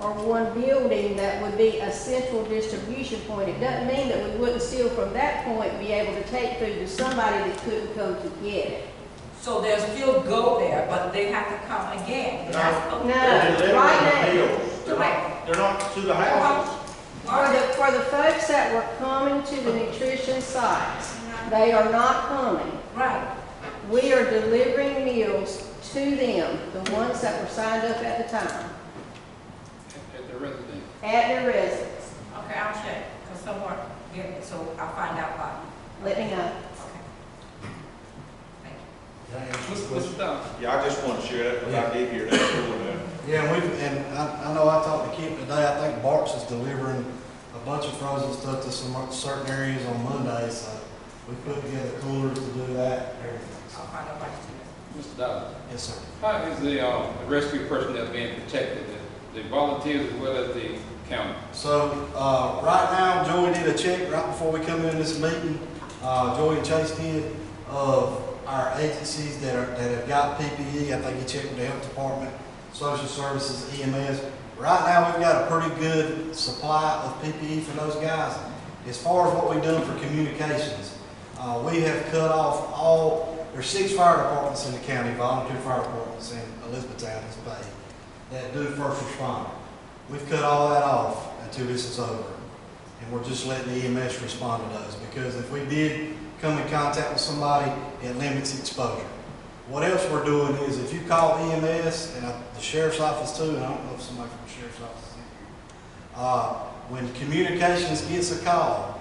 Speaker 4: or one building that would be a central distribution point. It doesn't mean that we wouldn't still from that point be able to take food to somebody that couldn't come to get it.
Speaker 9: so they'll still go there, but they have to come again.
Speaker 4: No,
Speaker 7: They're delivering
Speaker 4: right
Speaker 7: the
Speaker 4: now.
Speaker 7: meals. They're not to the houses.
Speaker 4: For the folks that were coming to the nutrition sites, they are not coming.
Speaker 9: Right.
Speaker 4: We are delivering meals to them, the ones that were signed up at the time,
Speaker 5: At the residence.
Speaker 4: at their residence.
Speaker 9: Okay, I'll check, because someone, yeah, so I'll find out why.
Speaker 4: Let me know.
Speaker 9: Okay. Thank you.
Speaker 5: Mr. Dawes.
Speaker 2: Yeah, I just want to share that, because I did hear that before now.
Speaker 7: Yeah, and I know I talked to Kip today. I think Bart's is delivering a bunch of frozen stuff to some certain areas on Monday, so we put together coolers to do that. Everything.
Speaker 9: I'll find out why you do
Speaker 5: Mr. Dawes.
Speaker 7: Yes, sir.
Speaker 5: How is the rescue personnel being protected, the volunteers as well as the county?
Speaker 7: So, right now, Joey did a check right before we come in this meeting. Joey and Chase did of our agencies that have got PPE. I think he checked with the health department, social services, EMS. Right now, we've got a pretty good supply of PPE for those guys. As far as what we've done for communications, we have cut off there's 6 fire departments in the county, volunteer fire departments in Elizabethtown, this bay, that do first responder. We've cut all that off until this is over. And we're just letting the EMS respond to those, because if we did come in contact with somebody, it limits exposure. What else we're doing is, if you call EMS, and the sheriff's office too, and I don't know if somebody from the sheriff's office is in here, when communications gets a call,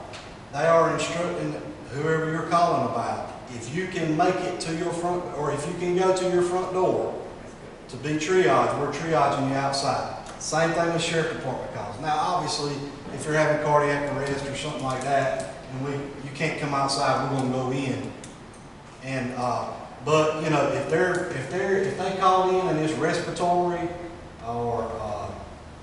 Speaker 7: they are instructing whoever you're calling about, if you can make it to your front, or if you can go to your front door to be triaged, we're triaging you outside. Same thing with sheriff department calls. Now, obviously, if you're having cardiac arrest or something like that, and you can't come outside, we're gonna go in. And but you know, if they call in and it's respiratory or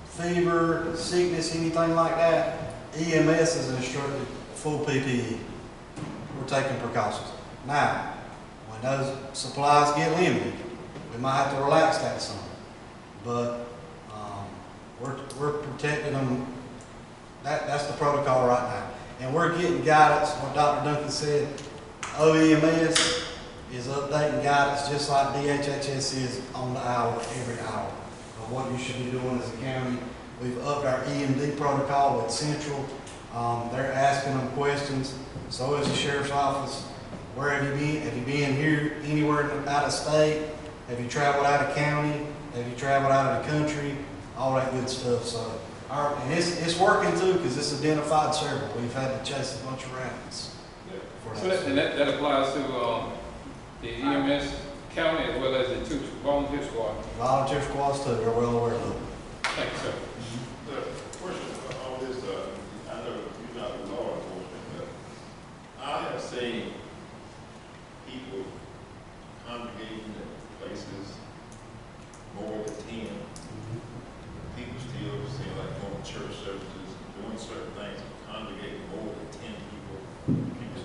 Speaker 7: fever, sickness, anything like that, EMS is instructed full PPE. We're taking precautions. Now, when those supplies get limited, we might have to relax that some. But we're protecting them. That's the protocol right now. And we're getting guidance, what Dr. Duncan said. OEMS is updating guidance just like DHHS is on the hour, every hour, of what you should be doing as a county. We've upped our EMD protocol with Central. They're asking them questions. So is the sheriff's office. Where have you been? Have you been here anywhere out of state? Have you traveled out of county? Have you traveled out of the country? All that good stuff. So, and it's working too, because it's identified several. We've had to chase a bunch of rabbits.
Speaker 5: So that applies to the EMS county as well as the 2 volunteer squads.
Speaker 7: Volunteer squads too, they're well aware of it.
Speaker 5: Thank you, sir.
Speaker 6: The question on this, I know you're not the law enforcement, but I have seen people congregating at places more than 10. People still seem like going to church services, doing certain things, congregating more than 10 people.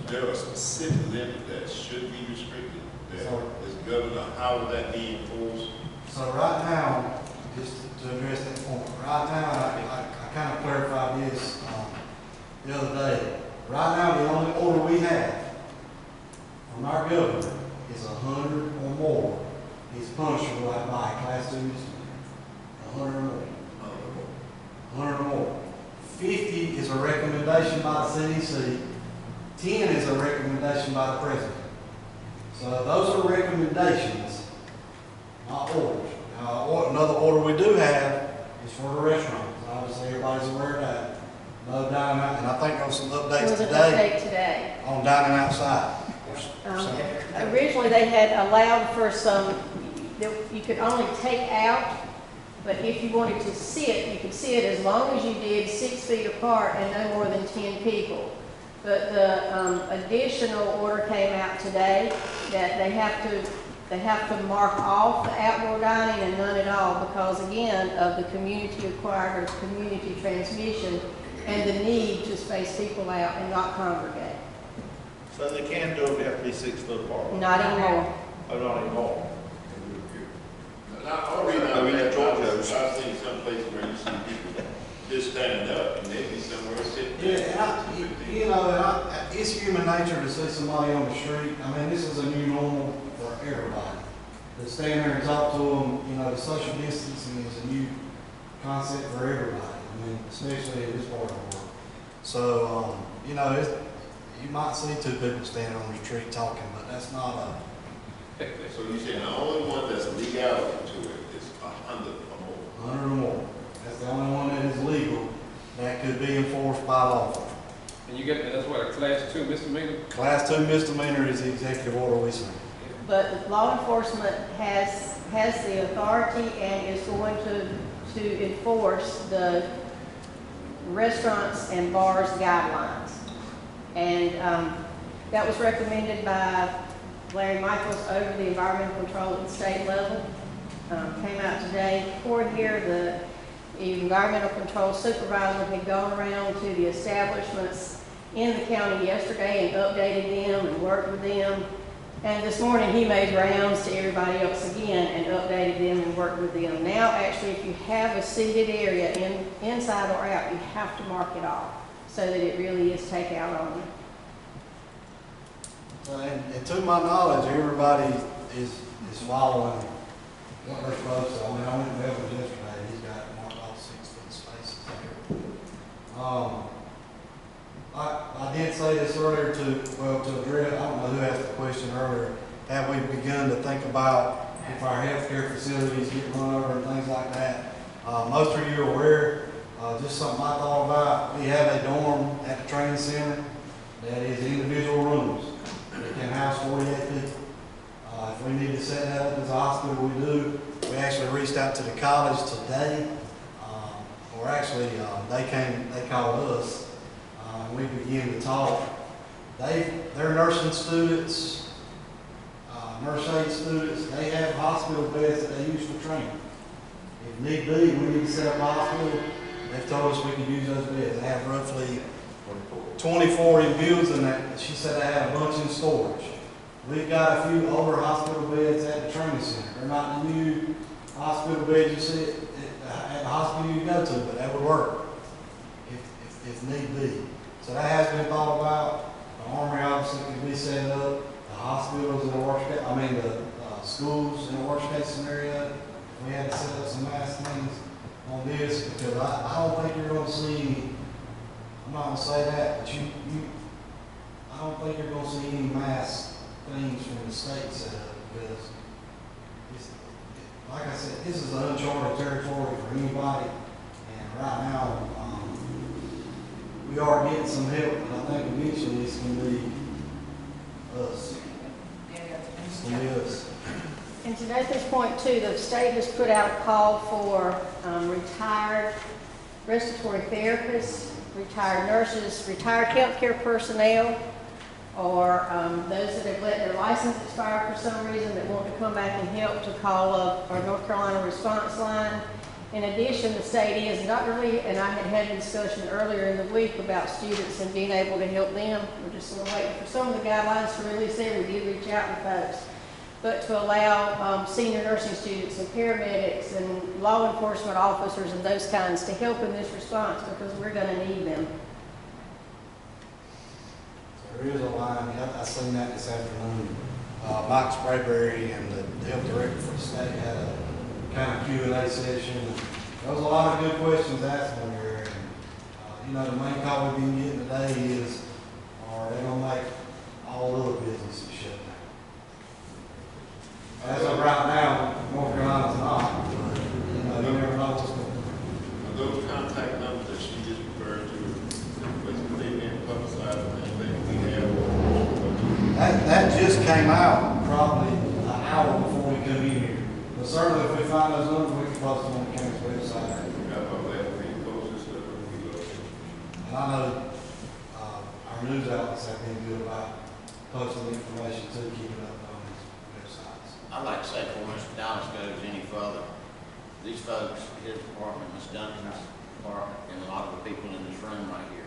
Speaker 6: Is there a specific limit that should be restricted, that is governed, how would that be enforced?
Speaker 7: So right now, just to address that point, right now, I kind of clarified this the other day. Right now, the only order we have from our governor is 100 or more is punishable by class 2 misdemeanor. 100 or more. 100 or more. 50 is a recommendation by the CDC. 10 is a recommendation by the president. So those are recommendations, not orders. Now, another order we do have is for the restaurants. Obviously, everybody's aware of that. No dining out, and I think there was some
Speaker 4: There
Speaker 7: updates
Speaker 4: was an
Speaker 7: today
Speaker 4: update today.
Speaker 7: on dining outside.
Speaker 4: Originally, they had allowed for some, that you could only take out, but if you wanted to sit, you could sit as long as you did 6 feet apart and no more than 10 people. But the additional order came out today that they have to mark off the outdoor dining and none at all because, again, of the community acquired or community transmission and the need to space people out and not congregate.
Speaker 2: So they can do it, they have to be 6 foot apart.
Speaker 4: Not anymore.
Speaker 2: Oh, not anymore.
Speaker 6: Now, the reason I mean, I've seen some places where you see people just stand up and they be somewhere sitting.
Speaker 7: Yeah, it's human nature to see somebody on the street. I mean, this is a new normal for everybody. To stand there and talk to them, the social distancing is a new concept for everybody. I mean, especially in this part of the world. So, you might see 2 people standing on the street talking, but that's not a.
Speaker 6: So you saying the only one that's legality to it is 100 or more?
Speaker 7: 100 or more. That's the only one that is legal that could be enforced by law.
Speaker 5: And you get, that's what, a class 2 misdemeanor?
Speaker 7: Class 2 misdemeanor is the executive order we see.
Speaker 4: But law enforcement has the authority and is going to enforce the restaurants and bars guidelines. And that was recommended by Larry Michaels over the environmental control at the state level. Came out today. For here, the environmental control supervisor had gone around to the establishments in the county yesterday and updated them and worked with them. And this morning he made rounds to everybody else again and updated them and worked with them. Now, actually, if you have a seated area inside or out, you have to mark it off so that it really is takeout only.
Speaker 7: And to my knowledge, everybody is following what they're supposed to. I mean, I went to Melvin yesterday, and he's got marked off 6 foot spaces there. I did say this earlier to address, I don't know who asked the question earlier, have we begun to think about if our healthcare facilities get run over and things like that? Most of you are aware, just something I thought about, we have a dorm at the training center that is individual rooms. It can house 48 people. If we need to set that up as a hospital, we do. We actually reached out to the college today, or actually they called us. We began to talk. They're nursing students, nurse aid students. They have hospital beds that they use for training. If need be, we need to set up a hospital. They've told us we can use those beds. They have roughly 24 in builds, and she said they have a bunch in storage. We've got a few older hospital beds at the training center. They're not the new hospital beds you see at the hospital you go to, but that would work if need be. So that has been thought about. The Armory obviously can be set up. The hospitals in the worst case, the schools in the worst case scenario. We had to set up some mass things on this because I don't think you're going to see. I'm not going to say that, but I don't think you're going to see any mass things from the state set up because, like I said, this is uncharted territory for anybody. And right now, we are getting some help, and I think eventually it's going to be us. It's going to be us.
Speaker 4: And to this point too, the state has put out a call for retired respiratory therapists, retired nurses, retired healthcare personnel, or those that have let their license expire for some reason that want to come back and help to call up our North Carolina response line. In addition, the state is, Dr. Lee and I had a discussion earlier in the week about students and being able to help them. We're just sort of waiting for some of the guidelines to release there. We did reach out to folks. But to allow senior nursing students and paramedics and law enforcement officers and those kinds to help in this response because we're going to need them.
Speaker 7: There is a line, I seen that this afternoon. Mike Sprayberry and the health director for the state had a kind of Q&A session. There was a lot of good questions asked on there. And, the main call we've been getting today is, are they going to make all other businesses shut down? that just came out probably an hour before we come in here. But certainly if we find those numbers, we can post them on the county's website. And I know, our news outlets have been good about posting information to keep it up on these websites.
Speaker 1: I'd like to say before Mr. Dallas goes any further, these folks, his department, Ms. Duncan's department, and a lot of the people in this room right here,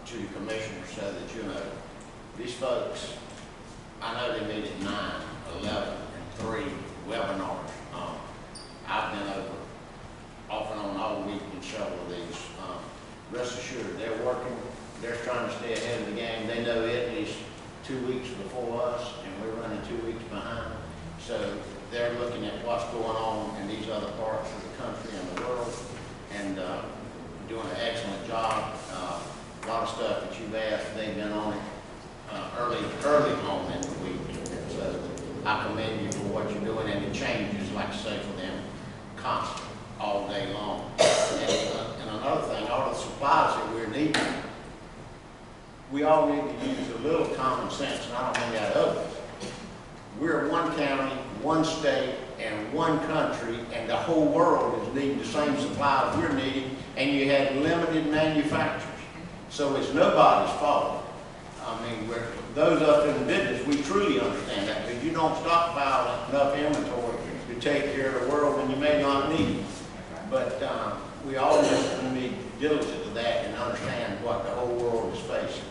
Speaker 1: to the commissioners so that you know, these folks, I know they meet at 9, 11, and 3 webinars. I've been over off and on all week in several of these. Rest assured, they're working, they're trying to stay ahead of the game. They know Italy's 2 weeks before us, and we're running 2 weeks behind. So they're looking at what's going on in these other parts of the country and the world, and doing an excellent job. A lot of stuff that you've asked, they've been on it early on in the week. And so I commend you for what you're doing, and it changes, like I say, for them constant, all day long. And another thing, all the supplies that we're needing, we all need to use a little common sense, and I don't mean that others. We're one county, one state, and one country, and the whole world is needing the same supplies we're needing, and you have limited manufacturers. So it's nobody's fault. I mean, those up in the business, we truly understand that, because you don't stockpile enough inventory to take care of the world when you may not need it. But we all just need to be diligent to that and understand what the whole world is facing.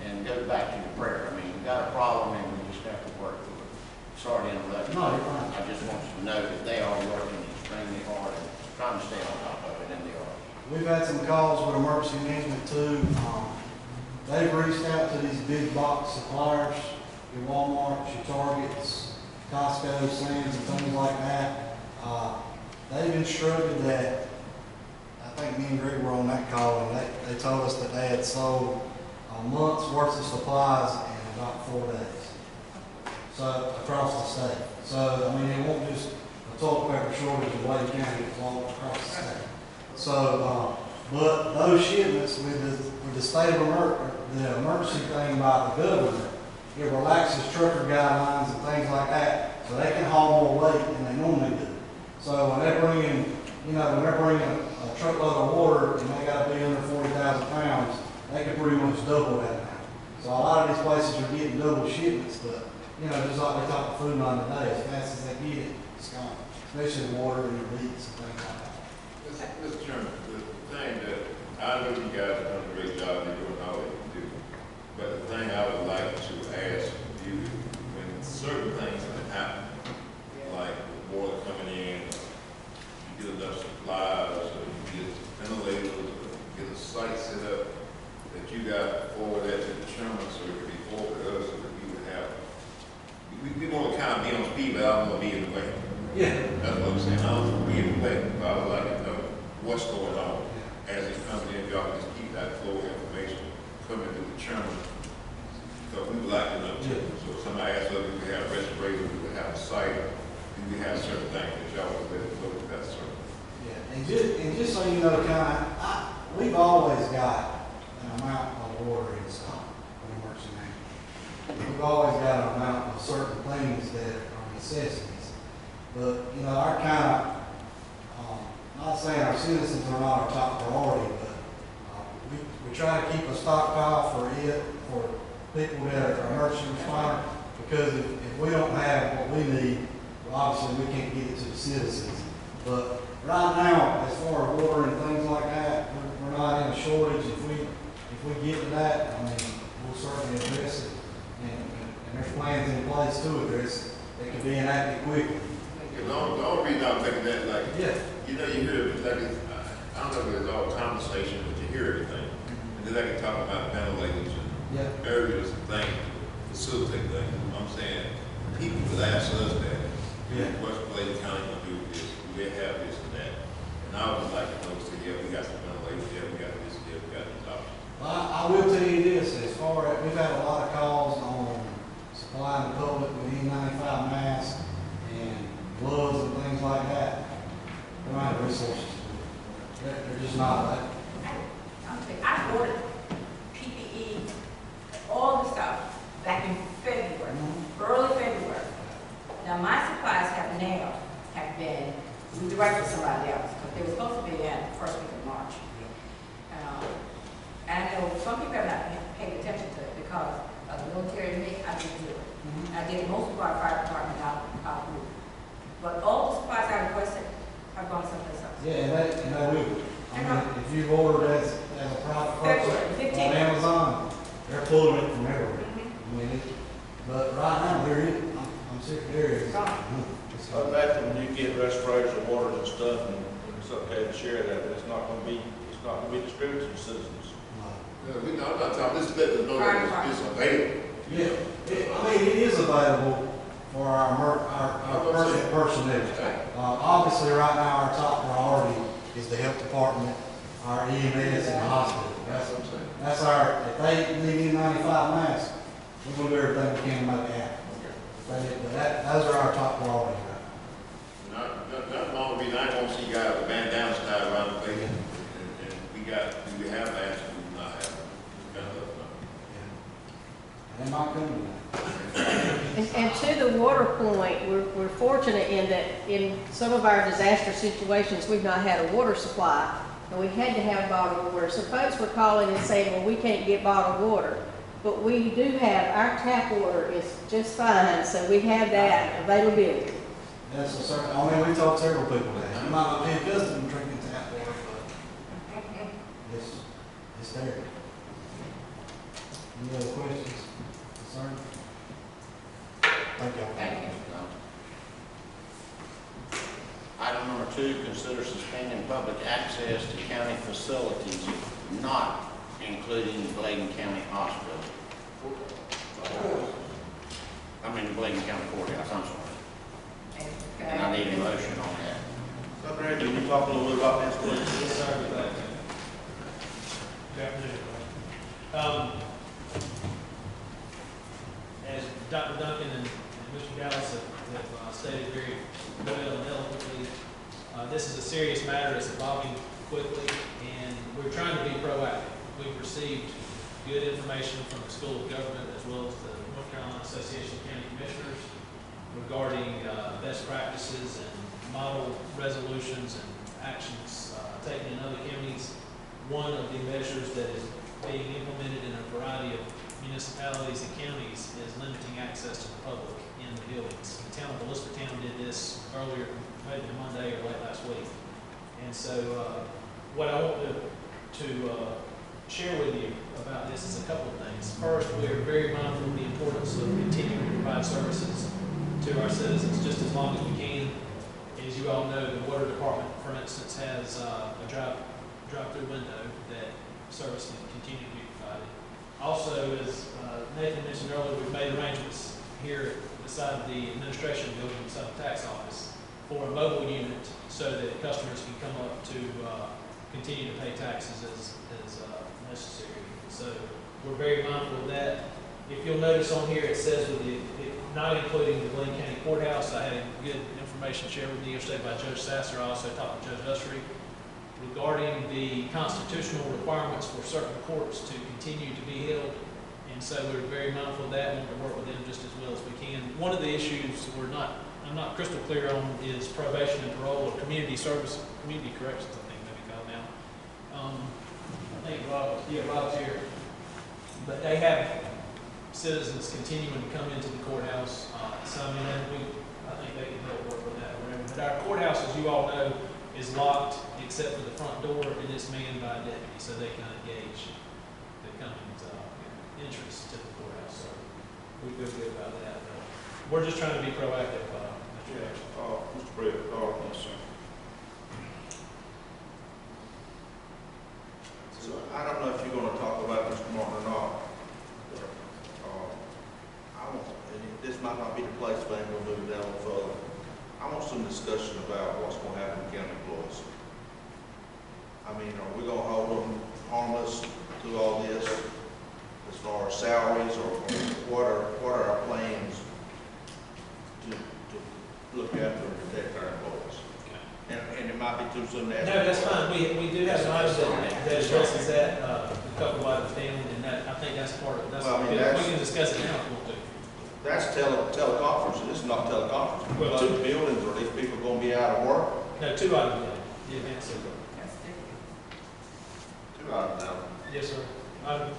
Speaker 1: And go back to the prayer. I mean, we've got a problem and we just have to work through it. Sorry to interrupt you.
Speaker 7: No, you're fine.
Speaker 1: I just want you to know that they are working extremely hard and trying to stay on top of it, and they are.
Speaker 7: We've had some calls with emergency management too. They've reached out to these big box suppliers, your Walmarts, your Targets, Costco, Sam's, and things like that. They've instructed that, I think me and Greg were on that call, and they told us that they had sold a month's worth of supplies in about 4 days. So, across the state. So, I mean, it won't just a toilet paper shortage in Bladen County, it's all across the state. So, but those shipments with the state of the emergency thing by the governor, it relaxes trucker guidelines and things like that, so they can haul more weight than they normally do. So when they're bringing, when they're bringing a truckload of water and they got to be under 40,000 pounds, they can pretty much double that now. So a lot of these places are getting double shipments, but just like we talked food line today, as fast as they get it, it's gone. Especially water and your meats and things like that.
Speaker 6: Mr. Chairman, the thing that, I know you guys have done a great job, you're doing all that you do, but the thing I would like to ask you, when certain things happen, like the water coming in, you get enough supplies, or you get ventilators, or get a site set up, that you got forward that to the chairman, so it could be forwarded to us, so that we would have, we want to kind of be on speed, but I don't want to be in the way.
Speaker 7: Yeah.
Speaker 6: That's what I'm saying, I don't want to be in the way, but I would like to know what's going on. As it comes in, y'all just keep that flow of information coming to the chairman. So we would like to know too. So if somebody asks us, if we have respirators, we would have a site, do we have certain things that y'all would let us know that certain?
Speaker 7: Yeah, and just so you know, we've always got an amount of water in stock for emergency management. We've always got an amount of certain things that are necessities. But, our not saying our citizens are not our top priority, but we try to keep a stockpile for people that are emergency responders, because if we don't have what we need, well, obviously we can't get it to the citizens. But right now, as far as water and things like that, we're not in a shortage. If we get to that, we'll certainly address it, and there's plans in place to address it that can be enacted quickly.
Speaker 6: The only reason I'm thinking that, like,
Speaker 7: Yeah.
Speaker 6: you hear, like, I don't know if it's all conversation, but you hear everything. And then I can talk about ventilators and areas and things, facilitate things. I'm saying, people would ask us that, what's Bladen County gonna do with this? Do they have this and that? And I would like to know, say, yeah, we got some ventilators, yeah, we got this, yeah, we got these options.
Speaker 7: Well, I will tell you this, as far as, we've had a lot of calls on supplying the public with N95 masks and gloves and things like that. They don't have resources. They're just not.
Speaker 9: I ordered PPE, all the stuff back in people have not paid attention to it because of the military and me, I didn't do it. I did most of our fire department out group. But all the supplies I requested have gone someplace else.
Speaker 7: Yeah, and they will. I mean, if you've ordered as a private person
Speaker 9: February 15th.
Speaker 7: on Amazon, they're pulling it from everywhere. I mean, but right now, there is, I'm sick of there is.
Speaker 2: So back when you get respirators and waters and stuff, and it's okay to share that, but it's not gonna be distributed to citizens.
Speaker 6: I'm not talking, this let us know that it's available.
Speaker 7: Yeah, I mean, it is available for our permanent personnel. Obviously, right now, our top priority is the health department, our EMS, and the hospital.
Speaker 6: That's what I'm saying.
Speaker 7: That's our, if they need N95 masks, we're gonna do everything we can to make it happen. But those are our top priorities.
Speaker 6: Not long reason I won't see guys with bandanas tied around the face, and we have that, and we do not have them. We got enough.
Speaker 7: And they might come to that.
Speaker 4: And to the water point, we're fortunate in that in some of our disaster situations, we've not had a water supply, and we had to have bottled water. So folks were calling and saying, well, we can't get bottled water. But we do have, our tap water is just fine, so we have that availability.
Speaker 7: That's a certain, I mean, we talked to several people that, you might not be accustomed to drinking tap water, but it's there. Any other questions, concerns? Thank you.
Speaker 9: Thank you.
Speaker 1: Item number 2, consider suspending public access to county facilities not including Bladen County Hospital. I mean, Bladen County Courthouse, I'm sorry. And I need a motion on that.
Speaker 2: So, Greg, can you talk a little bit about this, please?
Speaker 8: Yes, sir. Good afternoon. As Dr. Duncan and Mr. Dallas have stated very well and eloquently, this is a serious matter. It's evolving quickly, and we're trying to be proactive. We've received good information from the School of Government as well as the North Carolina Association of County Commissioners regarding best practices and model resolutions and actions taken in other counties. One of the measures that is being implemented in a variety of municipalities and counties is limiting access to the public in the buildings. The town of Elizabethtown did this earlier, maybe Monday or late last week. And so what I want to share with you about this is a couple of things. First, we are very mindful of the importance of continuing to provide services to our citizens just as long as we can. As you all know, the water department, for instance, has a drive-through window that service can continue to be provided. Also, as Nathan mentioned earlier, we've made arrangements here beside the administration building, beside the tax office, for a mobile unit so that customers can come up to continue to pay taxes as necessary. So we're very mindful of that. If you'll notice on here, it says with not including the Bladen County Courthouse. I had good information shared with me yesterday by Judge Sasser. I also talked to Judge Ussery regarding the constitutional requirements for certain courts to continue to be held. And so we're very mindful of that and want to work with them just as well as we can. One of the issues I'm not crystal clear on is probation and parole or community service, community corrections, I think maybe called now. I think Rob's here. But they have citizens continuing to come into the courthouse. So I mean, I think they can help work with that. But our courthouse, as you all know, is locked except for the front door, and it's manned by a deputy, so they kind of gauge the company's interest to the courthouse. So we feel good about that. But we're just trying to be proactive.
Speaker 2: Mr. Brett, yes, sir. So I don't know if you're going to talk about Mr. Martin or not. This might not be the place, but I'm going to move it down further. I want some discussion about what's going to happen to county employees. I mean, are we going to hold them harmless through all this as far as salaries, or what are our plans to look after and protect our employees? And it might be too soon to ask.
Speaker 8: No, that's fine. We do have an item that addresses that, a couple of items down, and that, I think that's part of it.
Speaker 2: Well, I mean, that's,
Speaker 8: we can discuss it now if we want to.
Speaker 2: That's teleconference. This is not teleconference.
Speaker 8: Well,
Speaker 2: Two buildings, are these people going to be out of work?
Speaker 8: No, two items down. The advance.
Speaker 2: Two out of them.
Speaker 8: Yes, sir. Item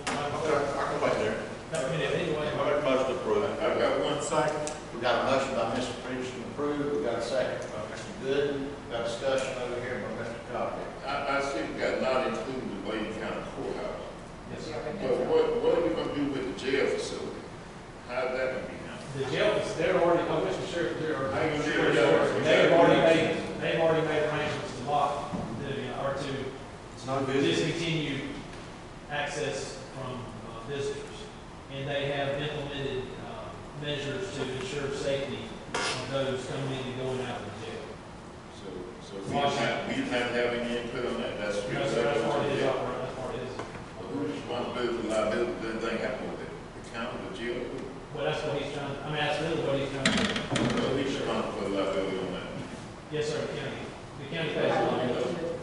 Speaker 8: I mean, anyway.
Speaker 2: I make a motion to approve.
Speaker 6: I've got one second.
Speaker 1: We got a motion by Mr. Peterson approved, we got a second by Mr. Gooden, got discussion over here by Mr. Coffey.
Speaker 6: I see we got not including the Bladen County courthouse.
Speaker 8: Yes, sir.
Speaker 6: But what are we gonna do with the jail facility? How's that gonna be handled?
Speaker 8: The jail, they're already, Mr. Sheriff,
Speaker 6: How you gonna do it?
Speaker 8: they've already made arrangements to lock, or to
Speaker 7: It's no business.
Speaker 8: discontinue access from visitors. And they have implemented measures to ensure safety of those coming in and going out of the jail.
Speaker 6: So we didn't have to have any input on that, that's.
Speaker 8: No, sir, that's part of his operation, that's part of his.
Speaker 6: Well, who's responsibility for liability if anything happened with it? The county, the jail?
Speaker 8: Well, that's what he's trying, I mean, that's really what he's trying to do.
Speaker 6: So who's responsible for the liability on that?
Speaker 8: Yes, sir, the county. The county pays the money.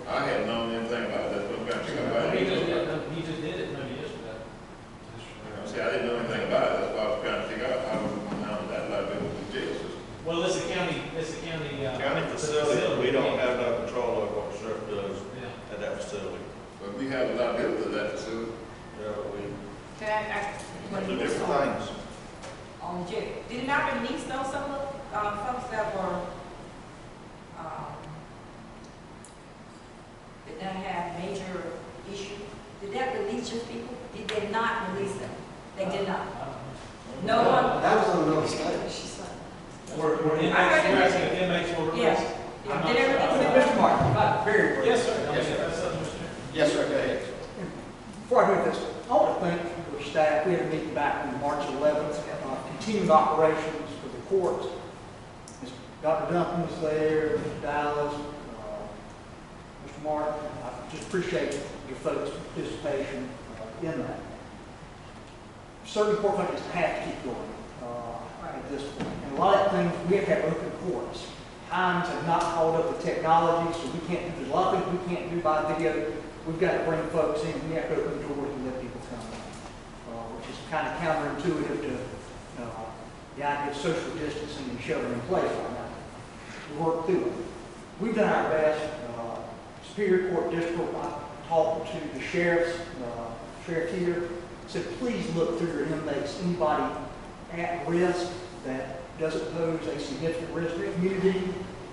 Speaker 6: I hadn't known anything about that, but I'm trying to figure out.
Speaker 8: He just did it maybe yesterday.
Speaker 6: See, I didn't know anything about it, that's why I was trying to figure out how we can handle that liability with the jail system.
Speaker 8: Well, it's a county.
Speaker 2: County facility, we don't have no control over what the sheriff does
Speaker 8: Yeah.
Speaker 2: at that facility.
Speaker 6: But we have a liability of that facility.
Speaker 9: Can I, when
Speaker 2: Two
Speaker 9: you was
Speaker 2: different
Speaker 9: on,
Speaker 2: things.
Speaker 9: on the jail, did it not release those, some of the, folks that were, did not have major issue? Did that release your people? Did they not release them? They did not. No one?
Speaker 7: That was on another stage.
Speaker 8: We're inmates,
Speaker 9: I heard
Speaker 8: we're asking if inmates will release.
Speaker 9: Yes.
Speaker 8: I'm not
Speaker 9: Did
Speaker 8: sure.
Speaker 9: everything?
Speaker 3: Mr. Martin, very briefly.
Speaker 8: Yes, sir.
Speaker 1: Yes, sir.
Speaker 8: That's something, Mr.
Speaker 1: Yes, sir, go ahead.
Speaker 3: Before I do this, I want to thank your staff. We had a meeting back on March 11th, continuing operations for the courts. Dr. Duncan was there, Mr. Dallas, Mr. Martin. I just appreciate your folks' participation in that. Certain court functions have to keep going at this point. And a lot of things, we have to have open courts. Times have not caught up with technology, so we can't do, there's a lot of things we can't do by video. We've got to bring folks in, we have to open the doors and let people come in, which is kind of counterintuitive to the idea of social distancing and sheltering in place right now. We work through it. We've done our best. Superior Court District, I talked to the sheriff here, said please look through your inmates, anybody at risk that doesn't pose a significant risk to the community.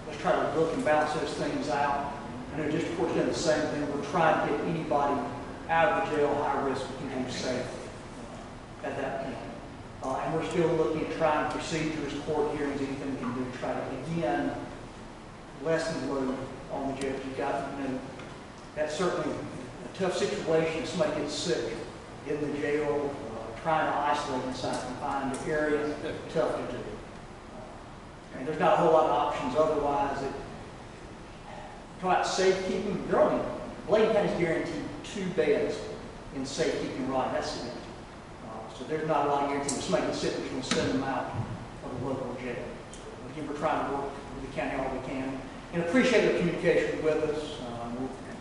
Speaker 3: Let's try to look and balance those things out. I know District Court's done the same thing. We're trying to get anybody out of the jail, high risk, we can do safe at that point. And we're still looking at trying procedures, court hearings, anything we can do to try to, again, lessen the load on the jail. You've got, that's certainly a tough situation. Somebody gets sick in the jail, trying to isolate inside a confined area, tough to do. And there's not a whole lot of options otherwise. Talk about safekeeping, Bladen County's guaranteed 2 beds in safekeeping right. That's it. So there's not a lot of guarantee. If somebody gets sick, we're going to send them out of the local jail. So again, we're trying to work with the county all we can. And appreciate their communication with us.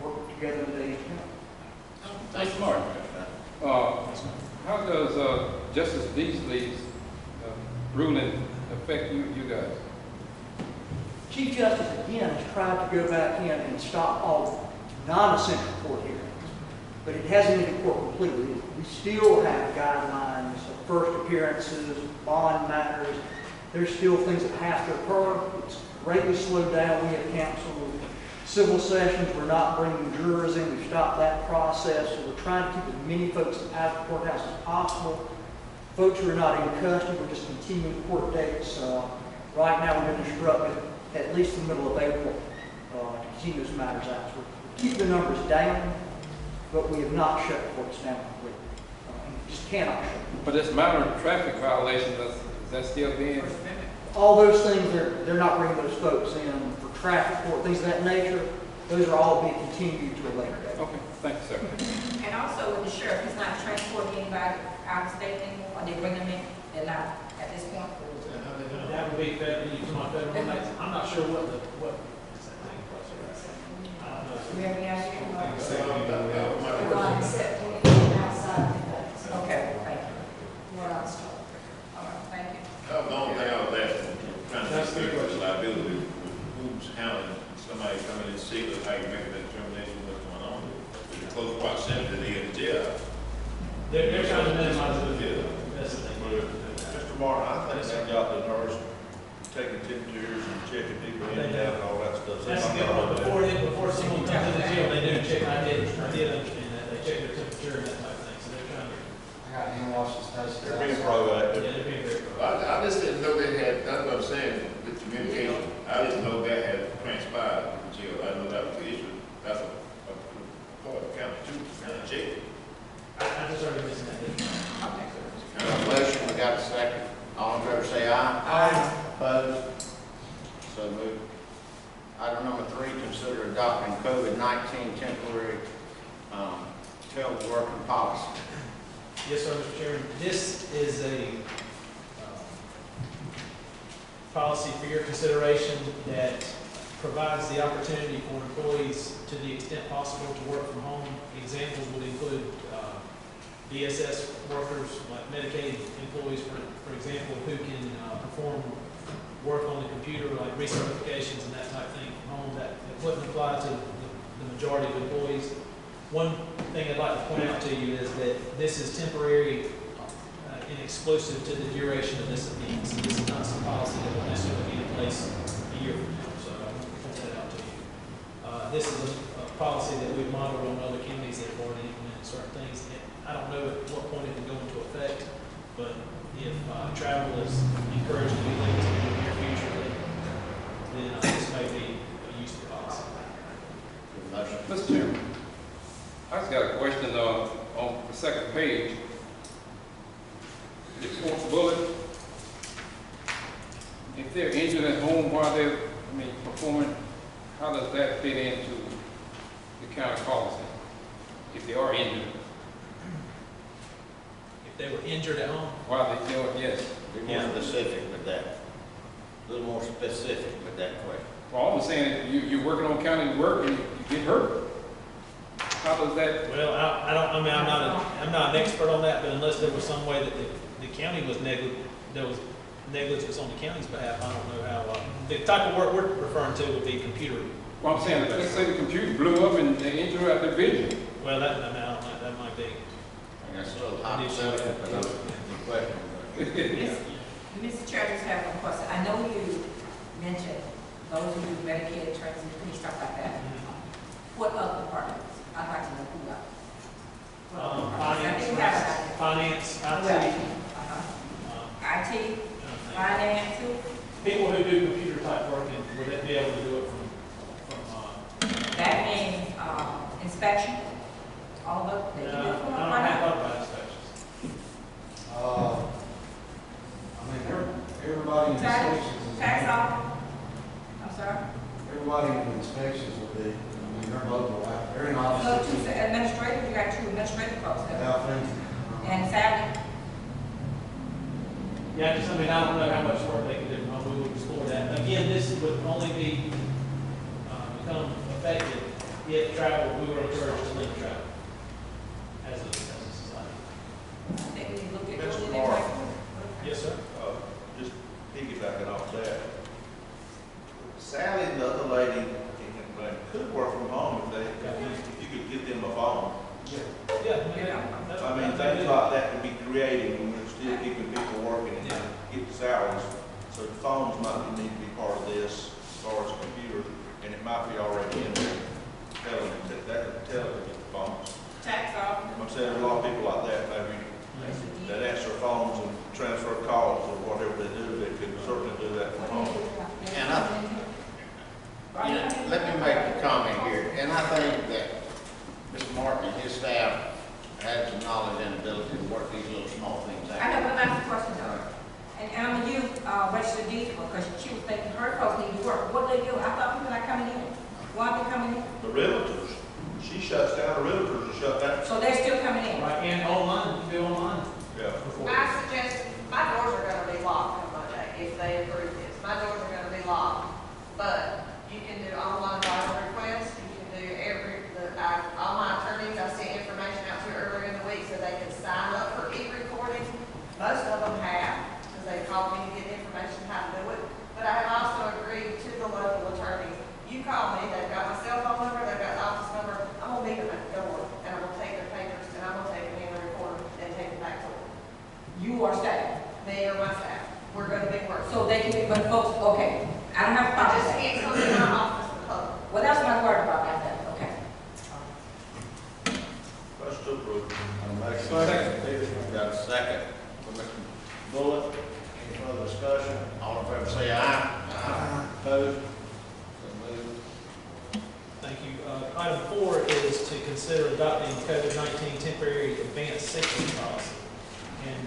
Speaker 3: We'll work together in the days to come.
Speaker 1: Thank you, Martin.
Speaker 5: How does Justice Beasley's ruling affect you guys?
Speaker 3: Chief Justice, again, has tried to go back in and stop all non-essential court hearings, but it hasn't ended court completely. We still have guidelines of first appearances, bond matters. There's still things that have to occur. It's greatly slowed down. We have canceled civil sessions. We're not bringing jurors in. We've stopped that process. So we're trying to keep as many folks out of the courthouse as possible. Folks who are not in custody, we're just continuing court dates. Right now, we're instructed at least the middle of April to continue those matters out. So we're keeping the numbers down, but we have not shut courts down completely. We just cannot shut them.
Speaker 5: But this minor traffic violation, is that still being?
Speaker 3: All those things, they're not bringing those folks in for traffic court, things of that nature. Those are all being continued to a later date.
Speaker 5: Okay, thank you, sir.
Speaker 9: And also with the sheriff, he's not transporting anybody out of state anymore, or they bring them in, they're not at this point.
Speaker 8: That would be federal, you come on federal inmates. I'm not sure what is that thing plus or I don't know.
Speaker 9: Do you have any idea?
Speaker 4: We're going to accept anything outside the fence.
Speaker 9: Okay, thank you.
Speaker 4: What else?
Speaker 9: All right, thank you.
Speaker 6: That was the only thing I was asking, trying to figure out the liability with who's handling somebody coming in sick, or how you make that determination what's going on with the close proximity to the jail.
Speaker 8: They're trying to minimize it.
Speaker 6: Yeah.
Speaker 8: this thing.
Speaker 2: Mr. Martin, I think they got the nurse taking temperatures and checking people in and out and all that stuff.
Speaker 8: That's a good one. Before someone comes to the gym, they do check. I did understand that. They check their temperature and that type of thing, so they're trying to,
Speaker 7: I got hand washing stations.
Speaker 2: They're being
Speaker 8: yeah,
Speaker 2: proactive.
Speaker 8: they're being very proactive.
Speaker 6: I just didn't know they had, that's what I'm saying, with communication. I didn't know that had transpired in the jail. I know that was the issue. That's a part of county too, county jail.
Speaker 8: I just started missing that.
Speaker 1: We got a motion, we got a second. All in favor say aye.
Speaker 9: Aye.
Speaker 1: Opposed? So moved. Item number 3, consider adopting COVID-19 temporary teleworking policy.
Speaker 8: Yes, sir, Mr. Chairman. This is a policy for your consideration that provides the opportunity for employees, to the extent possible, to work from home. Examples would include DSS workers, like Medicaid employees, for example, who can perform work on the computer, like recertifications and that type of thing from home. That wouldn't apply to the majority of employees. One thing I'd like to point out to you is that this is temporary and exclusive to the duration of this event. So this is not some policy that will necessarily be in place a year from now. So I want to point that out to you. This is a policy that we've modeled on other counties that have already implemented certain things. I don't know at what point it can go into effect, but if travel is encouraged to be linked in the near future, then this may be a useful policy.
Speaker 1: Motion.
Speaker 5: Mr. Chairman, I just got a question on the second page. The fourth bullet. If they're injured at home while they're performing, how does that fit into the county policy? If they are injured
Speaker 8: If they were injured at home,
Speaker 5: while they do it, yes.
Speaker 1: Be more specific with that. A little more specific with that question.
Speaker 5: Well, all I'm saying is you're working on county work and you get hurt. How does that?
Speaker 8: well, I'm not an expert on that, but unless there was some way that the county was there was negligence on the county's behalf, I don't know how, the type of work we're referring to would be computer.
Speaker 5: Well, I'm saying, let's say the computer blew up and they injured out their vision.
Speaker 8: Well, I don't know, that might be.
Speaker 1: I guess a little hypothetical, but I'm the question.
Speaker 9: Mr. Chair, I just have one question. I know you mentioned those who do Medicaid, transit, stuff like that. What other departments? I'd like to know who else. What other departments? I think we have an idea.
Speaker 8: Finance,
Speaker 9: IT, finance, too.
Speaker 8: people who do computer type work, and would they be able to do it from
Speaker 9: That means inspection, all of
Speaker 8: I
Speaker 9: them.
Speaker 8: don't have thought about inspections.
Speaker 7: Everybody in inspections is.
Speaker 9: Tax office. I'm sorry.
Speaker 7: Everybody in inspections will be, they're local, they're in
Speaker 9: No,
Speaker 7: office.
Speaker 9: two administrators, you got two administrative folks there. And Sally.
Speaker 8: Yeah, I don't know how much work they can do, we will explore that. Again, this would only be, become effective if travel, we were encouraged to limit travel as a society.
Speaker 9: I think we need to look at.
Speaker 2: Mr. Mark.
Speaker 8: Yes, sir.
Speaker 2: Just piggybacking off that. Sally and the other lady could work from home if you could get them a phone.
Speaker 8: Yeah,
Speaker 2: I mean, things like that could be creative when we're still keeping people working and get the salaries. So the phones might need to be part of this as far as computer, and it might be already in there. Tell them to get the phones.
Speaker 9: Tax office.
Speaker 2: I'm saying a lot of people like that, maybe, that answer phones and transfer calls or whatever they do, they could certainly do that from home.
Speaker 1: And let me make a comment here, and I think that Mr. Martin and his staff has the knowledge and ability to work these little small things out.
Speaker 9: I have one last question, though. And I'm gonna use registered deeds because she was thinking her folks need to work. What do they do? I thought people are coming in. Why are they coming in?
Speaker 2: The realtors, she shuts down, the realtors are shut down.
Speaker 9: So they're still coming in.
Speaker 8: Right, and online, you can do
Speaker 9: You are staff.
Speaker 4: Me or my staff, we're gonna be working.
Speaker 9: So they can be, but folks, okay, I don't have a
Speaker 4: I
Speaker 9: problem
Speaker 4: just
Speaker 9: with that.
Speaker 4: can't come in my office to public.
Speaker 9: Well, that's my word about that, okay.
Speaker 2: Motion to approve.
Speaker 1: Got a second for Mr. Bullock. Any further discussion? All in favor say aye. Aye. Opposed? So moved.
Speaker 8: Thank you. Item 4 is to consider adopting COVID-19 temporary advanced sick leave policy. And,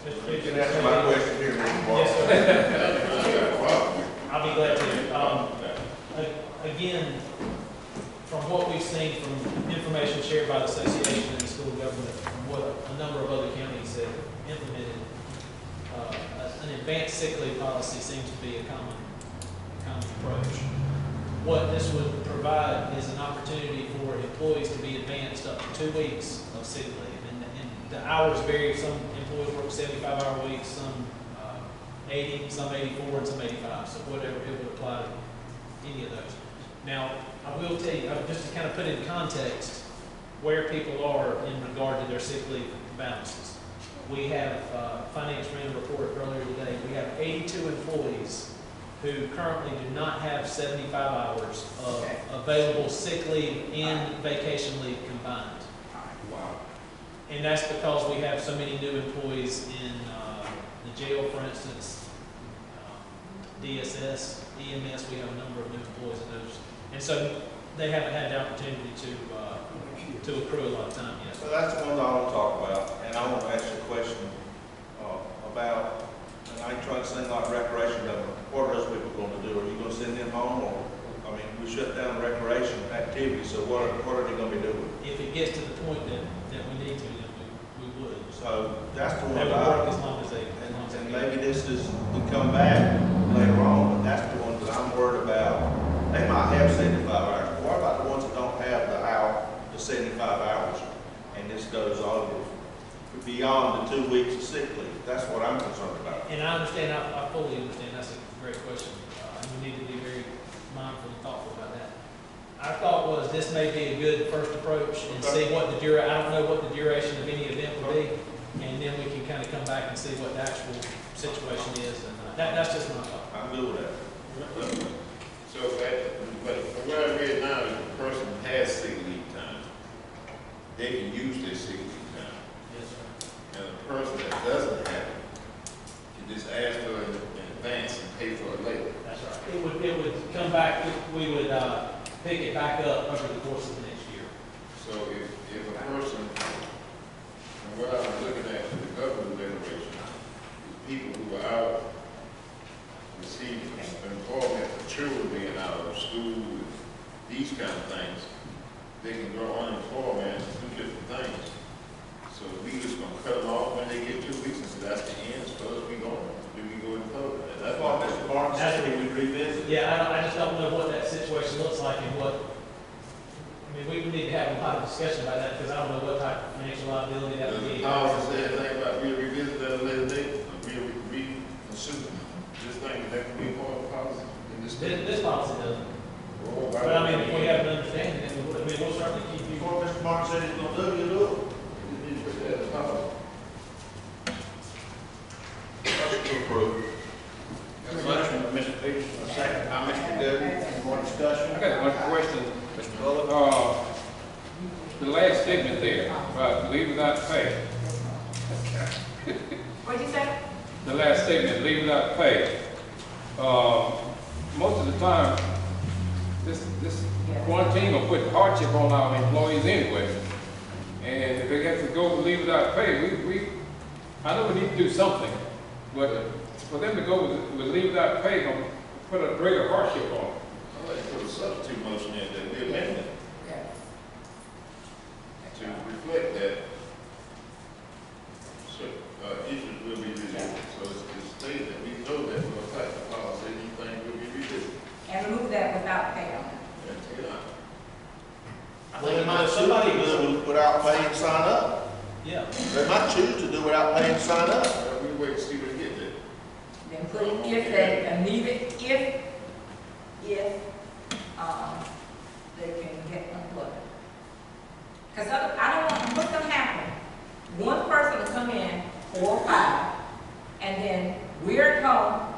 Speaker 8: Mr.
Speaker 2: You
Speaker 8: Biggs,
Speaker 2: can answer my question here, Mr. Barr.
Speaker 8: Yes, sir.
Speaker 6: I got a problem.
Speaker 8: I'll be glad to. Again, from what we've seen from information shared by the association and the school government, from what a number of other counties have implemented, an advanced sick leave policy seems to be a common approach. What this would provide is an opportunity for employees to be advanced up to 2 weeks of sick leave. And the hours vary. Some employees work 75-hour weeks, some 80, some 84, and some 85. So whatever, it would apply to any of those. Now, I will tell you, just to kind of put in context where people are in regard to their sick leave balances. We have, finance ran a report earlier today, we have 82 employees who currently do not have 75 hours of available sick leave and vacation leave combined.
Speaker 1: Wow.
Speaker 8: And that's because we have so many new employees in the jail, for instance, DSS, EMS, we have a number of new employees in those. And so they haven't had the opportunity to accrue a lot of time yet.
Speaker 2: So that's the ones I want to talk about, and I want to ask you a question about, and I ain't trying to seem like recreation government. What are those people going to do? Are you going to send them home, or, I mean, we shut down recreation activities, so what are they going to be doing?
Speaker 8: If it gets to the point that we need to, then we would.
Speaker 2: So that's the
Speaker 8: They
Speaker 2: one
Speaker 8: would work
Speaker 2: I,
Speaker 8: as long as they
Speaker 2: and
Speaker 8: can.
Speaker 2: maybe this is to come back later on, but that's the ones that I'm worried about. They might have 75 hours, but what about the ones that don't have the 75 hours, and this goes over beyond the 2 weeks of sick leave? That's what I'm concerned about.
Speaker 8: And I understand, I fully understand, that's a great question. And we need to be very mindful and thoughtful about that. Our thought was this may be a good first approach and see what I don't know what the duration of any event will be, and then we can kind of come back and see what the actual situation is. And that's just my thought.
Speaker 2: I'm good with that.
Speaker 6: So, but from what I read now, if a person has sick leave time, they can use their sick leave time.
Speaker 8: Yes, sir.
Speaker 6: And a person that doesn't have it can just ask for it in advance and pay for it later.
Speaker 8: That's right. It would come back, we would pick it back up over the course of the next year.
Speaker 6: So if a person, and what I was looking at with the government declaration, is people who are out receiving employment for children being out of school, these kind of things, they can go unemployment and do different things. So we just gonna cut them off when they get 2 weeks and say that's the end, so we going, do we go in public?
Speaker 2: That's why Mr. Martin said we would revisit.
Speaker 8: Yeah, I just don't know what that situation looks like and what, I mean, we would need to have a lot of discussion about that because I don't know what type of financial liability that would
Speaker 6: Does
Speaker 8: be.
Speaker 6: the policy say anything about revisit that at a later date, or reconsider this thing, that can be a part of the policy in this state?
Speaker 8: This policy doesn't.
Speaker 6: Or
Speaker 8: But I mean, if we have an understanding, then we'll certainly keep you.
Speaker 2: Before Mr. Martin said he's going to do, you do it.
Speaker 6: You put that in the policy.
Speaker 2: Motion to approve.
Speaker 1: Got a motion by Mr. Peters, a second by Mr. Gooden. Any more discussion?
Speaker 5: I got one question.
Speaker 1: Mr. Bullock?
Speaker 5: The last statement there about leave without pay.
Speaker 9: What'd you say?
Speaker 5: The last statement, leave without pay. Most of the time, this quarantine will put hardship on our employees anyway. And if they have to go leave without pay, I know we need to do something, but for them to go with leave without pay, will put a greater hardship on them.
Speaker 6: I'd like to put a substitute motion in that we amend it
Speaker 9: Yeah.
Speaker 6: to reflect that issues will be revisited. So it's stated that we know that we'll affect the policy, anything will be revisited.
Speaker 9: And remove that without pay on it.
Speaker 6: And take it out.
Speaker 2: Well, they might somebody do without pay and sign up.
Speaker 8: Yeah.
Speaker 2: They might choose to do without pay and sign up.
Speaker 6: We wait to see what we get there.
Speaker 9: Then put it, if they, and leave it, if they can get employment. Because I don't want, what's gonna happen? One come in, 4 or 5, and then we're at home,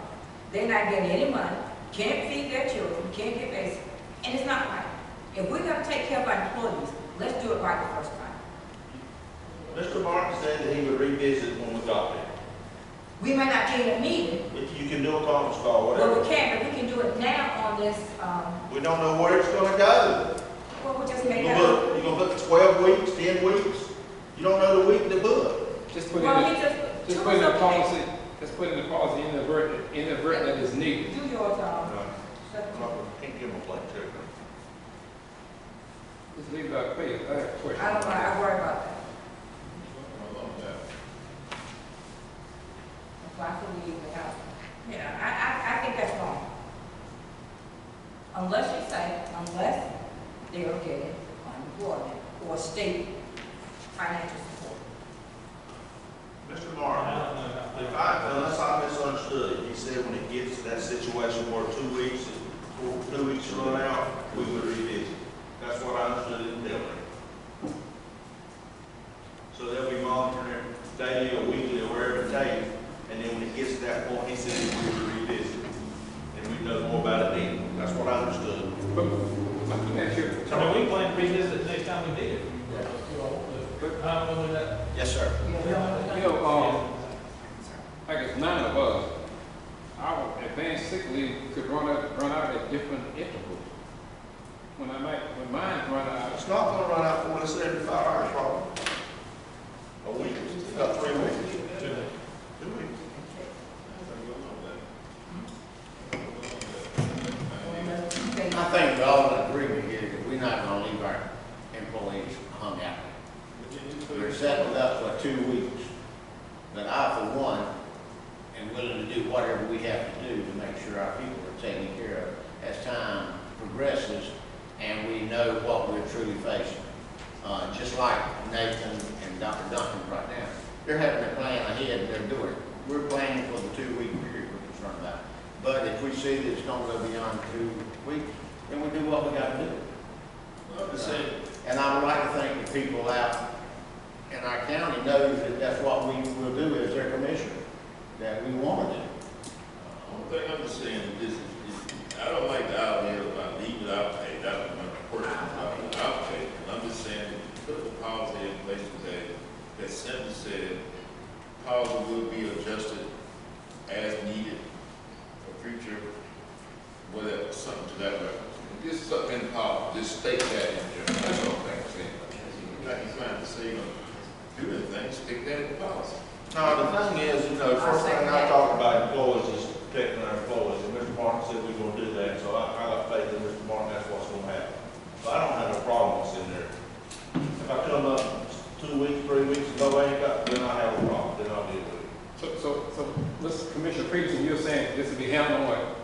Speaker 9: they're not getting any money, can't feed their children, can't get basic, and it's not right. If we're gonna take care of our employees, let's do it right the first time.
Speaker 2: Mr. Martin said that he would revisit when we got there.
Speaker 9: We might not be in a meeting,
Speaker 2: If you can do a conference call,
Speaker 9: well,
Speaker 2: whatever.
Speaker 9: we can, but we can do it now on this,
Speaker 2: We don't know where it's gonna go.
Speaker 9: well, we'll just
Speaker 2: You
Speaker 9: make
Speaker 2: gonna
Speaker 9: that.
Speaker 2: put, you gonna put 12 weeks, 10 weeks? You don't know the week to book.
Speaker 5: Just put
Speaker 9: Well,
Speaker 5: in,
Speaker 9: he
Speaker 5: the-
Speaker 9: just,
Speaker 5: just
Speaker 9: two
Speaker 5: put in
Speaker 9: is
Speaker 5: the
Speaker 9: okay.
Speaker 5: policy, just put in the policy inadvertent that is needed.
Speaker 9: Do yours,
Speaker 2: Can't give him a blank check.
Speaker 5: Just leave it out pay. I have a question.
Speaker 9: I don't know, I worry about that. Apply for leave in the house. Yeah, I think that's wrong. Unless you say, unless they are getting unemployment or state financial support.
Speaker 2: Mr.
Speaker 8: I
Speaker 2: Martin,
Speaker 8: don't know about that.
Speaker 2: unless I misunderstood, he said when it gets to that situation where 2 weeks, 2 weeks run out, we would revisit. That's what I understood him telling me. So they'll be monitoring it daily or weekly or wherever it takes, and then when it gets to that point, he said we would revisit. And we'd know more about it then. That's what I understood.
Speaker 5: But, let me ask you,
Speaker 8: I mean, we plan to revisit it next time we did it. But, I don't know when that.
Speaker 1: Yes, sir.
Speaker 5: you know, like it's 9 of us, our advanced sick leave could run out at different intervals. When mine run out,
Speaker 2: It's not gonna run out 40 to 75 hours, probably. A week, it's got 3 weeks. 2 weeks.
Speaker 1: I think we all agree here that we're not gonna leave our employees hung out. We're settled up for 2 weeks, but I, for one, am willing to do whatever we have to do to make sure our people are taken care of as time progresses and we know what we're truly facing. Just like Nathan and Dr. Duncan right now, they're having a plan ahead and they're doing it. We're planning for the 2-week period we're concerned about. But if we see that it's gonna go beyond 2 weeks, then we do what we gotta do. And I would like to think the people out in our county know that that's what we will do as their commissioner, that we want to do.
Speaker 6: One thing I'm just saying is, I don't like the idea about leave without pay. That was my personal problem, without pay. And I'm just saying, put the policy in place that simply said, policy will be adjusted as needed for future, whatever, something to that level. Just something in policy, just state that in there. That's all I'm saying. You're not trying to say, do anything, stick that in the policy.
Speaker 2: No, the thing is, first thing I talked about employees is protecting our employees, and Mr. Martin said we're gonna do that, so I got faith in Mr. Martin, that's what's gonna happen. But I don't have no problem with sitting there. If I come up 2 weeks, 3 weeks, no income, then I have a problem, then I'll deal with it.
Speaker 5: so, Mr. Commissioner Peterson, you're saying this will be handled on what?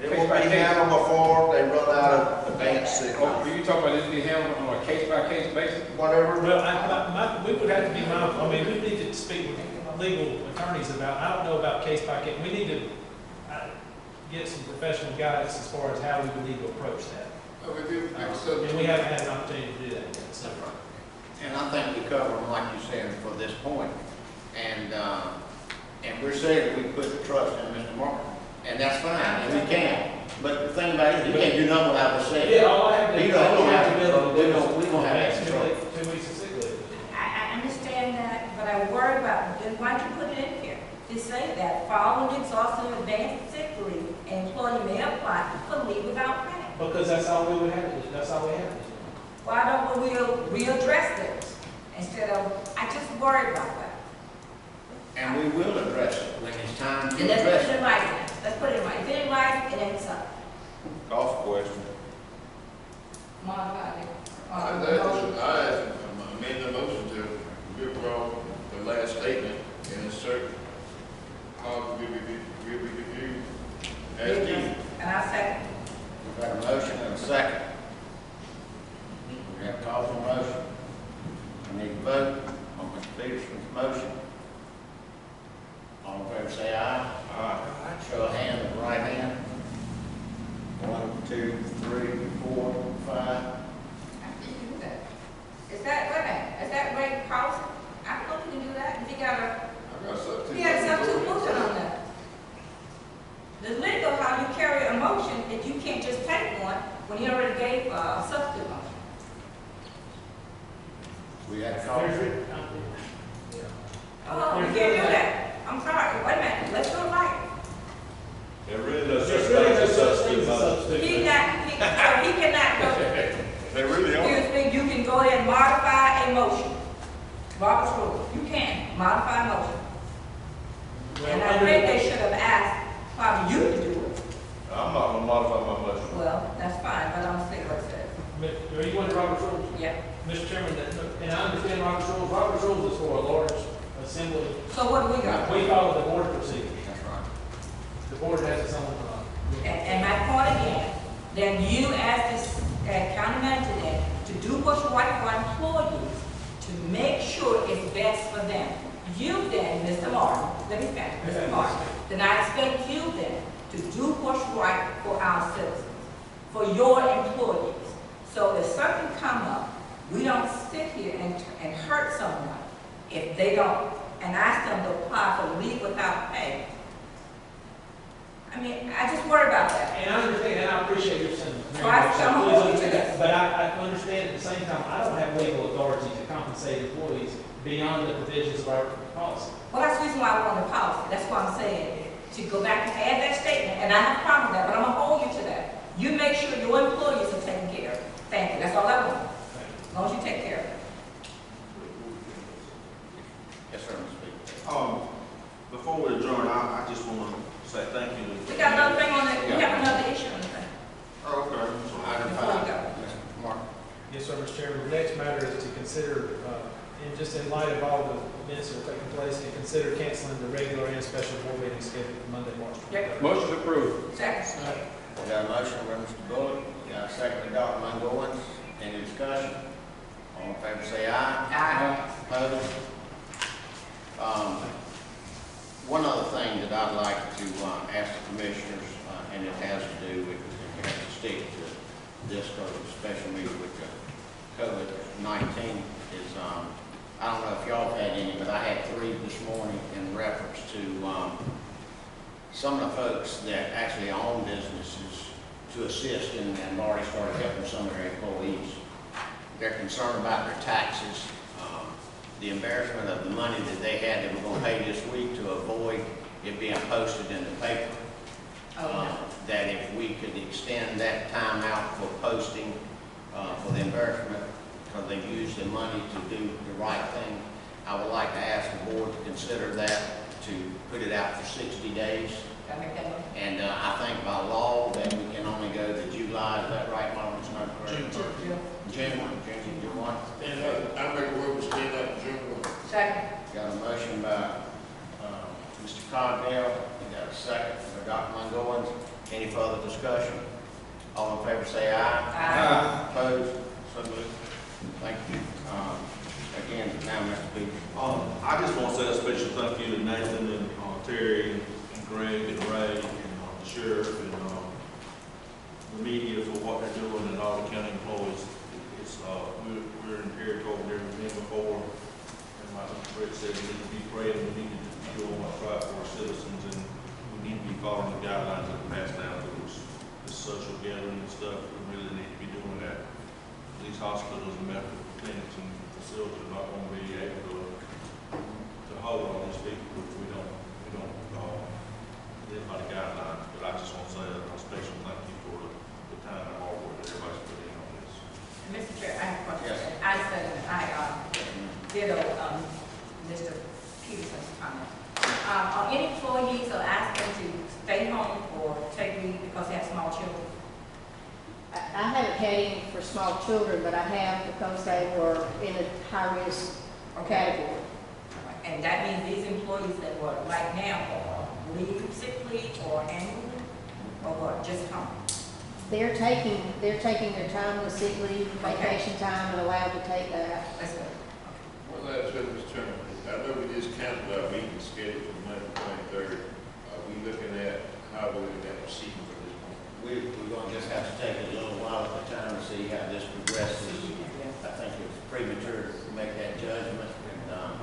Speaker 2: It will be handled before they run out of advanced sick
Speaker 5: Oh,
Speaker 2: leave.
Speaker 5: are you talking about this be handled on a case-by-case basis?
Speaker 2: Whatever.
Speaker 8: Well, we would have to be mindful, I mean, we need to speak with legal attorneys about, I don't know about case by case, we need to get some professional guidance as far as how we would need to approach that. And we haven't had an opportunity to do that yet, so.
Speaker 1: And I think we cover them, like you said, for this point. And we're saying we put the trust in Mr. Martin, and that's fine, and we can. But the thing about it, he can't do nothing without us saying.
Speaker 8: Yeah, all I have to
Speaker 1: We
Speaker 8: do,
Speaker 1: don't
Speaker 8: all I have
Speaker 1: have
Speaker 8: to
Speaker 1: to-
Speaker 8: do
Speaker 1: we don't have
Speaker 8: is
Speaker 1: that control.
Speaker 8: 2 weeks of sick leave.
Speaker 9: I understand that, but I worry about, then why'd you put it in here? To say that following exhaustion of advanced sick leave, an employee may apply for leave without pay.
Speaker 8: Because that's all we would have to do, that's all we have to do.
Speaker 9: Why don't we readdress this instead of, I just worry about that.
Speaker 1: And we will address it when it's time to
Speaker 9: And let's put
Speaker 1: address
Speaker 9: it
Speaker 1: it.
Speaker 9: in writing. Let's put it in writing. If it's in writing, and then it's up.
Speaker 2: Call for question.
Speaker 9: Modify it.
Speaker 6: I made the motion to withdraw the last statement and insert policy will be reviewed as needed.
Speaker 9: And I second.
Speaker 1: We've got a motion and a second. We have a call for motion. We need to vote on Mr. Peterson's motion. All in favor say aye.
Speaker 2: Aye.
Speaker 1: Show of hand with the right hand. 1, 2, 3, 4, 5.
Speaker 9: I think you can do that. Is that, wait a minute, is that rate policy? I don't know if you can do that. If you got vote. You can modify a motion.
Speaker 8: Well,
Speaker 9: And I think they should have asked probably you to do it.
Speaker 2: I'm not gonna modify my motion.
Speaker 9: Well, that's fine, but I'm saying what it says.
Speaker 8: Are you want Robert's rules?
Speaker 9: Yeah.
Speaker 8: Mr. Chairman, and I understand Robert's rules. Robert's rules is for a large assembly.
Speaker 9: So what do we got?
Speaker 8: We follow the board procedure.
Speaker 1: That's right.
Speaker 8: The board has its own,
Speaker 9: And my point again, then you as this county manager then, to do what's right for employees, to make sure it's best for them. You then, Mr. Martin, let me finish, Mr. Martin, then I expect you then to do what's right for our citizens, for your employees. So if something come up, we don't sit here and hurt someone if they don't, and ask them to apply for leave without pay. I mean, I just worry about that.
Speaker 8: and I understand, and I appreciate your sentiment.
Speaker 9: So I'm gonna hold you to
Speaker 8: Please,
Speaker 9: this.
Speaker 8: but I understand at the same time, I don't have legal authority to compensate employees beyond the provisions of our policy.
Speaker 9: Well, that's the reason why I want the policy. That's why I'm saying, to go back and add that statement, and I have a problem with that, but I'm gonna hold you to that. You make sure your employees are taken care of. Thank you, that's all I want. As long as you take care of it.
Speaker 1: Yes, sir, Mr. Speaker.
Speaker 2: Before we adjourn, I just wanna say thank you.
Speaker 9: We got another thing on that, we have another issue on the thing.
Speaker 2: Oh, okay.
Speaker 1: Item
Speaker 9: Before we
Speaker 1: 5,
Speaker 9: go.
Speaker 1: Mr. Martin.
Speaker 8: Yes, sir, Mr. Chairman. The next matter is to consider, and just in light of all the events that are taking place, to consider canceling the regular and special board meeting scheduled for Monday, March 23rd.
Speaker 5: Motion approved.
Speaker 9: Second.
Speaker 1: We got a motion by Mr. Bullock, got a second by Dr. Mungowens. Any discussion? All in favor say aye.
Speaker 9: Aye.
Speaker 1: Opposed? One other thing that I'd like to ask the commissioners, and it has to do with, we have to stick to this for the special meeting with the COVID-19, is, I don't know if y'all have had any, but I had 3 this morning in reference to some of the folks that actually own businesses to assist and already started helping some of their employees. They're concerned about their taxes, the embarrassment of the money that they had that were going to pay this week to avoid it being posted in the paper. That if we could extend that time out for posting for the embarrassment, because they've used the money to do the right thing, I would like to ask the board to consider that, to put it out for 60 days.
Speaker 9: Can I make that motion?
Speaker 1: And I think by law that we can only go to July, is that right, Marlon? It's not correct? June 1.
Speaker 6: And I make a word to stand up June 1.
Speaker 9: Second.
Speaker 1: Got a motion by Mr. Cogdell, we got a second by Dr. Mungowens. Any further discussion? All in favor say aye.
Speaker 9: Aye.
Speaker 1: Opposed? So moved. Thank you. Again, now, Mr. Beaver.
Speaker 2: I just want to say a special thank you to Nathan and Terry and Greg and Ray and the sheriff and the media for what they're doing and all the county employees. It's, we're in territory we've never been before. And like Rick said, we need to be praying, we need to be doing what's right for our citizens, and we need to be following the guidelines that are passed down to us. This social gathering and stuff, we really need to be doing that. These hospitals and medical clinics and facilities are not going to be able to hold all these people if we don't live by the guidelines. But I just want to say a special thank you for the time and hard work that everybody's put in on this.
Speaker 9: Mr. Chair, I have a question.
Speaker 1: Yes.
Speaker 9: I ditto Mr. Peterson's comment. Are any employees are asked them to stay home or take leave because they have small children?
Speaker 3: I haven't had any for small children, but I have because they were in a high-risk category.
Speaker 9: And that means these employees that were right now are leave, sick leave, or annual leave, or what, just home?
Speaker 3: They're taking their time with sick leave, vacation time, and allowed to take that.
Speaker 9: That's good.
Speaker 6: One last thing, Mr. Chairman. I know we just canceled our meeting scheduled for Monday, 23rd. Are we looking at, how we're looking at proceeding for this point?
Speaker 1: We're going to just have to take a little while at a time to see how this progresses. I think it's premature to make that judgment, and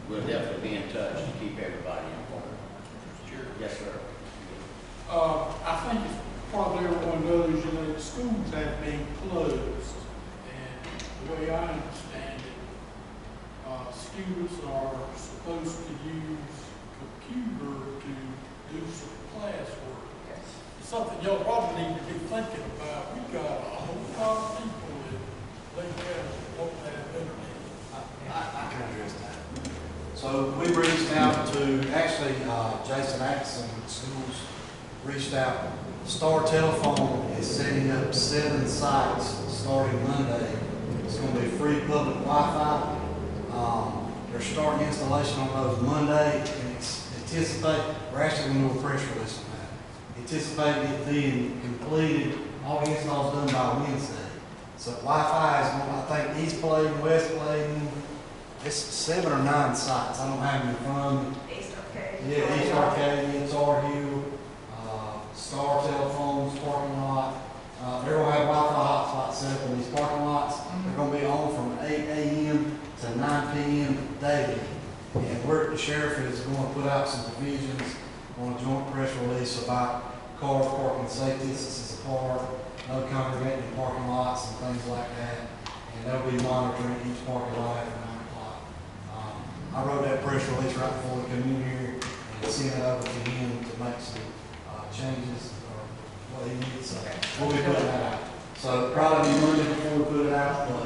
Speaker 1: we'll definitely be in touch to keep everybody informed. Yes, sir.
Speaker 10: I think it's probably everyone knows, you know, the schools have been closed. And the way I understand it, students are supposed to use computer to do some classwork. It's something y'all probably need to be thinking about. We've got a whole lot of people that don't have internet.
Speaker 7: I can address that. So we reached out to, actually, Jason Atkinson Schools reached out. Star Telephone is setting up 7 sites starting Monday. It's going to be free public Wi-Fi. They're starting installation on those Monday, and we're actually going to do a press release on that. Anticipate it being completed, all the installs done by Wednesday. So Wi-Fi is going, I think, East Bladen, West Bladen, it's 7 or 9 sites. I don't have them in front of me.
Speaker 9: East Arcadia.
Speaker 7: Yeah, East Arcadia, Tar Hill, Star Telephones, parking lot. They're gonna have Wi-Fi hotspots set up in these parking lots. They're gonna be on from 8 a.m. to 9 p.m. daily. And the sheriff is gonna put out some provisions on a joint press release about car parking safety, distances apart, no congregating in parking lots and things like that. And they'll be monitoring each parking lot at 9 o'clock. I wrote that press release right before we come in here and sent it over to him to make some changes or what he needs. So we'll be putting that out. So probably be Monday before we put it out, but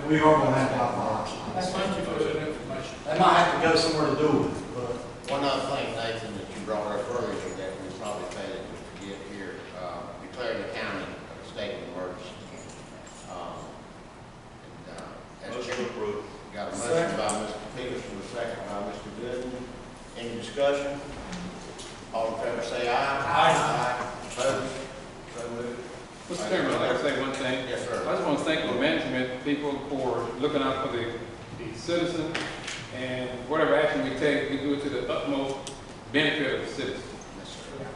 Speaker 7: we are going to have Wi-Fi.
Speaker 10: Thank you for that information.
Speaker 7: They might have to go somewhere to do it, but
Speaker 1: One other thing, Nathan, that you brought up earlier that we probably failed to forget here, declared the county a state of emergency. As
Speaker 2: Motion
Speaker 1: chair,
Speaker 2: approved.
Speaker 1: got a motion by Mr. Peterson, a second by Mr. Gooden. Any discussion? All in favor say aye. Aye. Opposed? So moved.
Speaker 5: Mr. Chairman, I'd like to say one thing.
Speaker 1: Yes, sir.
Speaker 5: I just want to thank the management people for looking out for the citizens, and whatever action we take, we do it to the utmost benefit of the citizens.
Speaker 1: Yes, sir.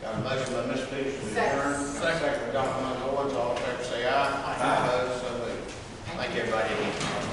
Speaker 1: Got a motion by Mr. Peterson to adjourn. Second by Dr. Moore. All in favor say aye. Aye. Opposed? So moved. Thank you, everybody.